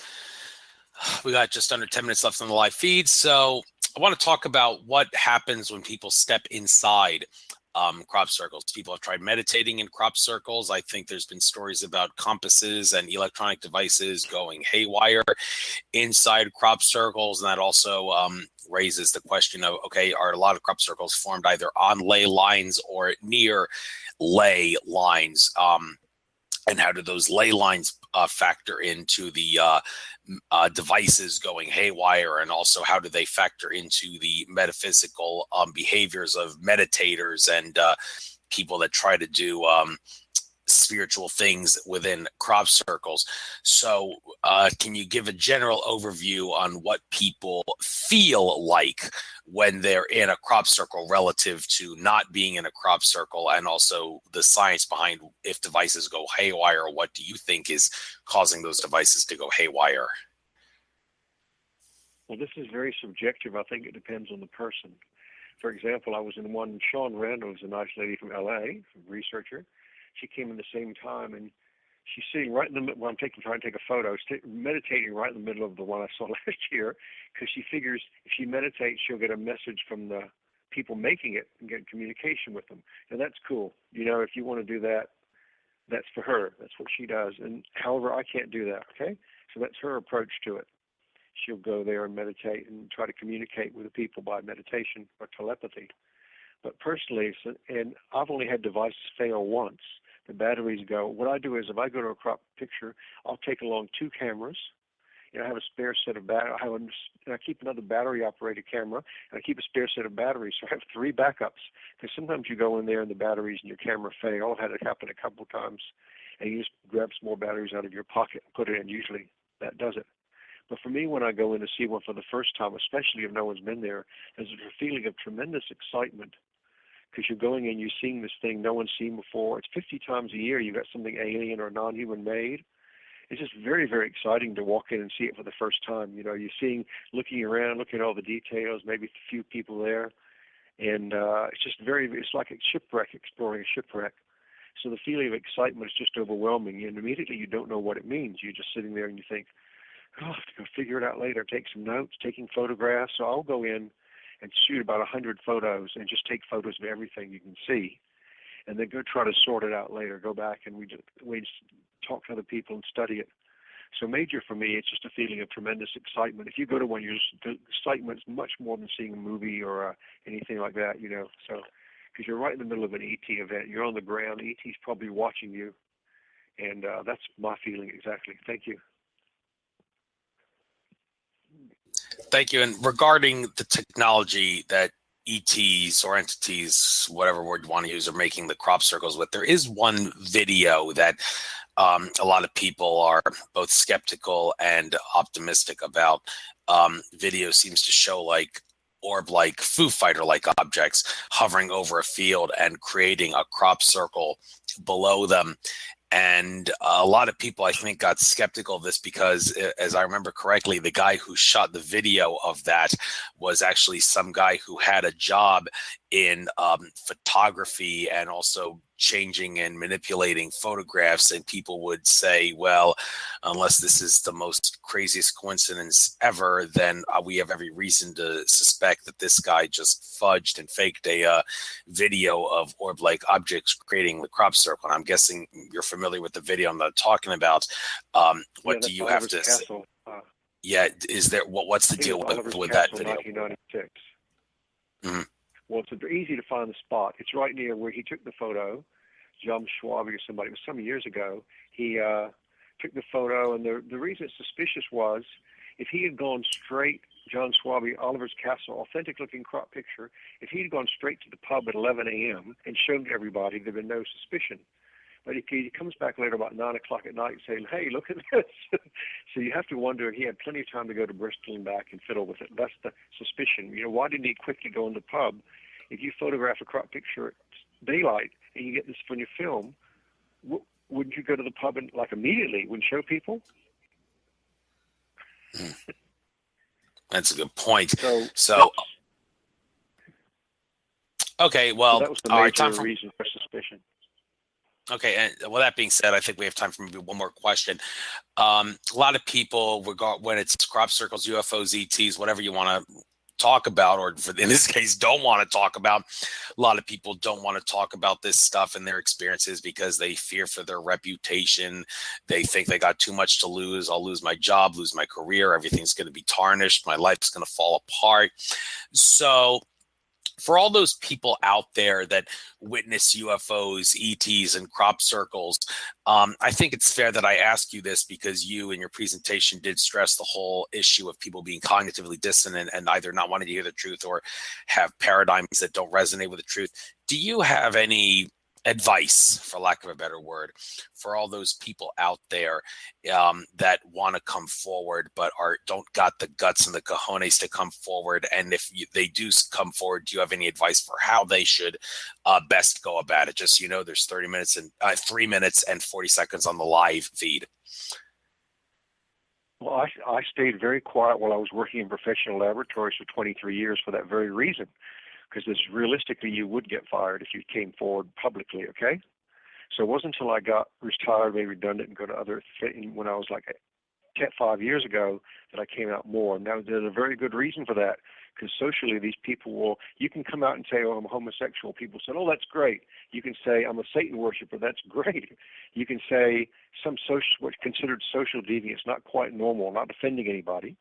we got just under 10 minutes left on the live feed. So I want to talk about what happens when people step inside crop circles. People have tried meditating in crop circles. I think there's been stories about compasses and electronic devices going haywire inside crop circles. And that also raises the question of, okay, are a lot of crop circles formed either on ley lines or near ley lines? And how do those ley lines factor into the devices going haywire, and also how do they factor into the metaphysical behaviors of meditators and people that try to do spiritual things within crop circles? So can you give a general overview on what people feel like when they're in a crop circle relative to not being in a crop circle, and also the science behind if devices go haywire? What do you think is causing those devices to go haywire? Well, this is very subjective. I think it depends on the person. For example, I was in one, Sean Randall is a nice lady from LA, a researcher. She came in the same time, and She's sitting right in the middle. Well, I'm trying to take a photo, meditating right in the middle of the one I saw last year, because she figures if she meditates, she'll get a message from the people making it and get communication with them. And that's cool. You know, if you want to do that, that's for her. That's what she does. And however, I can't do that. Okay, so that's her approach to it. She'll go there and meditate and try to communicate with the people by meditation or telepathy. But personally, and I've only had devices fail once. The batteries go. What I do is if I go to a crop picture, I'll take along 2 cameras. I have a spare set of batteries. I keep another battery-operated camera, and I keep a spare set of batteries. So I have 3 backups. Because sometimes you go in there and the batteries in your camera fail. I've had it happen a couple of times, and you just grab some more batteries out of your pocket and put it in. Usually that does it. But for me, when I go in to see one for the first time, especially if no one's been there, there's a feeling of tremendous excitement. Because you're going in, you're seeing this thing no one's seen before. It's 50 times a year you've got something alien or non-human made. It's just very, very exciting to walk in and see it for the first time. You know, you're looking around, looking at all the details, maybe a few people there. And it's like a shipwreck, exploring a shipwreck. So the feeling of excitement is just overwhelming. And immediately you don't know what it means. You're just sitting there and you think, oh, I'll have to go figure it out later, take some notes, taking photographs. So I'll go in and shoot about 100 photos and just take photos of everything you can see, and then go try to sort it out later. Go back and we just talk to other people and study it. So major for me, it's just a feeling of tremendous excitement. If you go to one, the excitement is much more than seeing a movie or anything like that, you know. So because you're right in the middle of an ET event, you're on the ground, ET's probably watching you, and that's my feeling exactly. Thank you. Thank you. And regarding the technology that ETs or entities, whatever word you want to use, are making the crop circles with, there is one video that a lot of people are both skeptical and optimistic about. Video seems to show like orb-like, Foo Fighter-like objects hovering over a field and creating a crop circle below them. And a lot of people, I think, got skeptical of this because, as I remember correctly, the guy who shot the video of that was actually some guy who had a job in photography and also changing and manipulating photographs. And people would say, well, unless this is the most craziest coincidence ever, then we have every reason to suspect that this guy just fudged and faked a video of orb-like objects creating the crop circle. And I'm guessing you're familiar with the video I'm talking about. What do you have to say? Is there what's the deal with that video? 1996. Mm-hmm. Well, it's easy to find the spot. It's right near where he took the photo. John Schwabi or somebody, it was some years ago. He took the photo, and the reason it's suspicious was if he had gone straight, John Schwabi, Oliver's Castle, authentic-looking crop picture, if he had gone straight to the pub at 11 a.m. and shown everybody, there'd been no suspicion. But he comes back later about 9 o'clock at night saying, hey, look at this. So you have to wonder, he had plenty of time to go to Bristol and back and fiddle with it. That's the suspicion. You know, why didn't he quickly go in the pub? If you photograph a crop picture at daylight and you get this from your film, wouldn't you go to the pub and, like, immediately, wouldn't show people? That's a good point. So okay, well, so that was the all major right, reason for suspicion. Okay, and well, that being said, I think we have time for maybe one more question. A lot of people, when it's crop circles, UFOs, ETs, whatever you want to talk about, or in this case, don't want to talk about, a lot of people don't want to talk about this stuff and their experiences because they fear for their reputation. They think they got too much to lose. I'll lose my job, lose my career. Everything's going to be tarnished. My life's going to fall apart. So for all those people out there that witness UFOs, ETs, and crop circles, I think it's fair that I ask you this because you in your presentation did stress the whole issue of people being cognitively dissonant and either not wanting to hear the truth or have paradigms that don't resonate with the truth. Do you have any advice, for lack of a better word, for all those people out there that want to come forward but don't got the guts and the cojones to come forward? And if they do come forward, do you have any advice for how they should best go about it? Just, there's 3 minutes and 40 seconds on the live feed. Well, I stayed very quiet while I was working in professional laboratories for 23 years for that very reason. Because realistically, you would get fired if you came forward publicly, okay? So it wasn't until I got retired, made redundant, and go to other when I was like 5 years ago that I came out more. And there's a very good reason for that, because socially these people you can come out and say, oh, I'm homosexual. People say, oh, that's great. You can say, I'm a Satan worshiper. That's great. You can say what's considered social deviance, not quite normal, not offending anybody.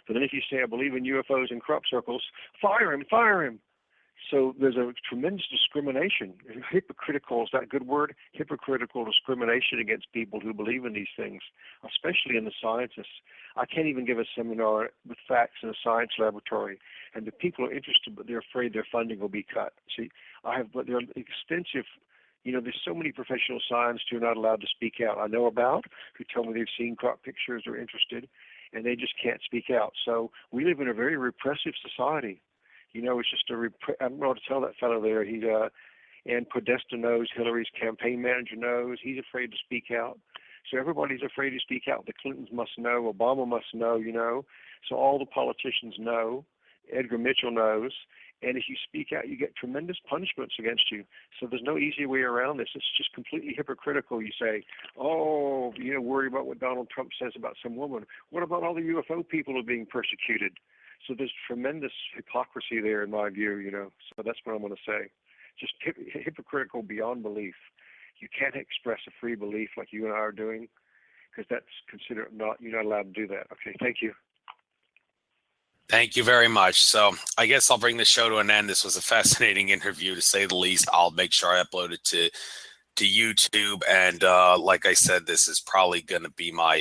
But then if you say, I believe in UFOs in crop circles, fire him, fire him. So there's a tremendous discrimination. Hypocritical, is that a good word? Hypocritical discrimination against people who believe in these things, especially in the sciences. I can't even give a seminar with facts in a science laboratory, and the people are interested, but they're afraid their funding will be cut. See, but there are extensive, there's so many professional scientists who are not allowed to speak out. I know about, who tell me they've seen crop pictures, or interested, and they just can't speak out. So we live in a very repressive society. It's just I don't know how to tell that fellow there. And Podesta knows, Hillary's campaign manager knows. He's afraid to speak out. So everybody's afraid to speak out. The Clintons must know. Obama must know, So all the politicians know. Edgar Mitchell knows. And if you speak out, you get tremendous punishments against you. So there's no easy way around this. It's just completely hypocritical. You say, oh, worry about what Donald Trump says about some woman. What about all the UFO people who are being persecuted? So there's tremendous hypocrisy there, in my view, So that's what I'm going to say. Just hypocritical beyond belief. You can't express a free belief like you and I are doing, because that's considered you're not allowed to do that. Okay, thank you. Thank you very much. So I guess I'll bring the show to an end. This was a fascinating interview, to say the least. I'll make sure I upload it to YouTube. And like I said, this is probably going to be my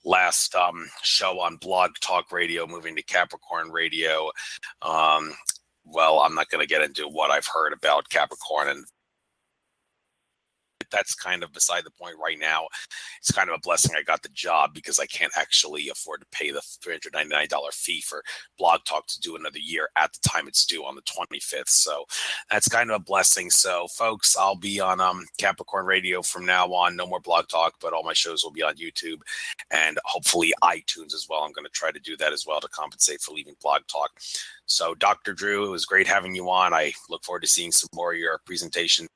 last show on Blog Talk Radio, moving to Capricorn Radio. Well, I'm not going to get into what I've heard about Capricorn, and that's kind of beside the point right now. It's kind of a blessing I got the job, because I can't actually afford to pay the $399 fee for Blog Talk to do another year at the time it's due on the 25th. So that's kind of a blessing. So folks, I'll be on Capricorn Radio from now on. No more Blog Talk, but all my shows will be on YouTube and hopefully iTunes as well. I'm going to try to do that as well to compensate for leaving Blog Talk. So Dr. Drew, it was great having you on. I look forward to seeing some more of your presentation.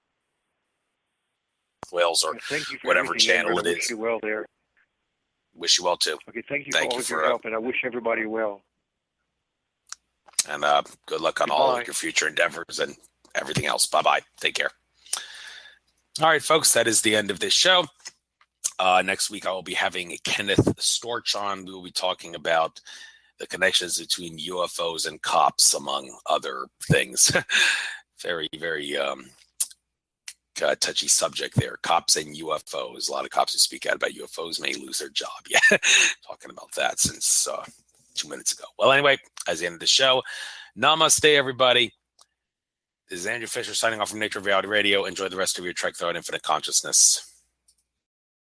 Wales or whatever channel it is. Wish you well there. Wish you well too. Okay, thank you for all of your help, and I wish everybody well. And good luck on all of your future endeavors and everything else. Bye-bye. Take care. All right, folks, that is the end of this show. Next week, I will be having Kenneth Storch on. We will be talking about the connections between UFOs and cops, among other things. Very, very touchy subject there. Cops and UFOs. A lot of cops who speak out about UFOs may lose their job. Yeah, talking about that since 2 minutes ago. Well, anyway, as the end of the show, namaste, everybody. This is Andrew Fisher signing off from Nature of Reality Radio. Enjoy the rest of your trek throughout infinite consciousness.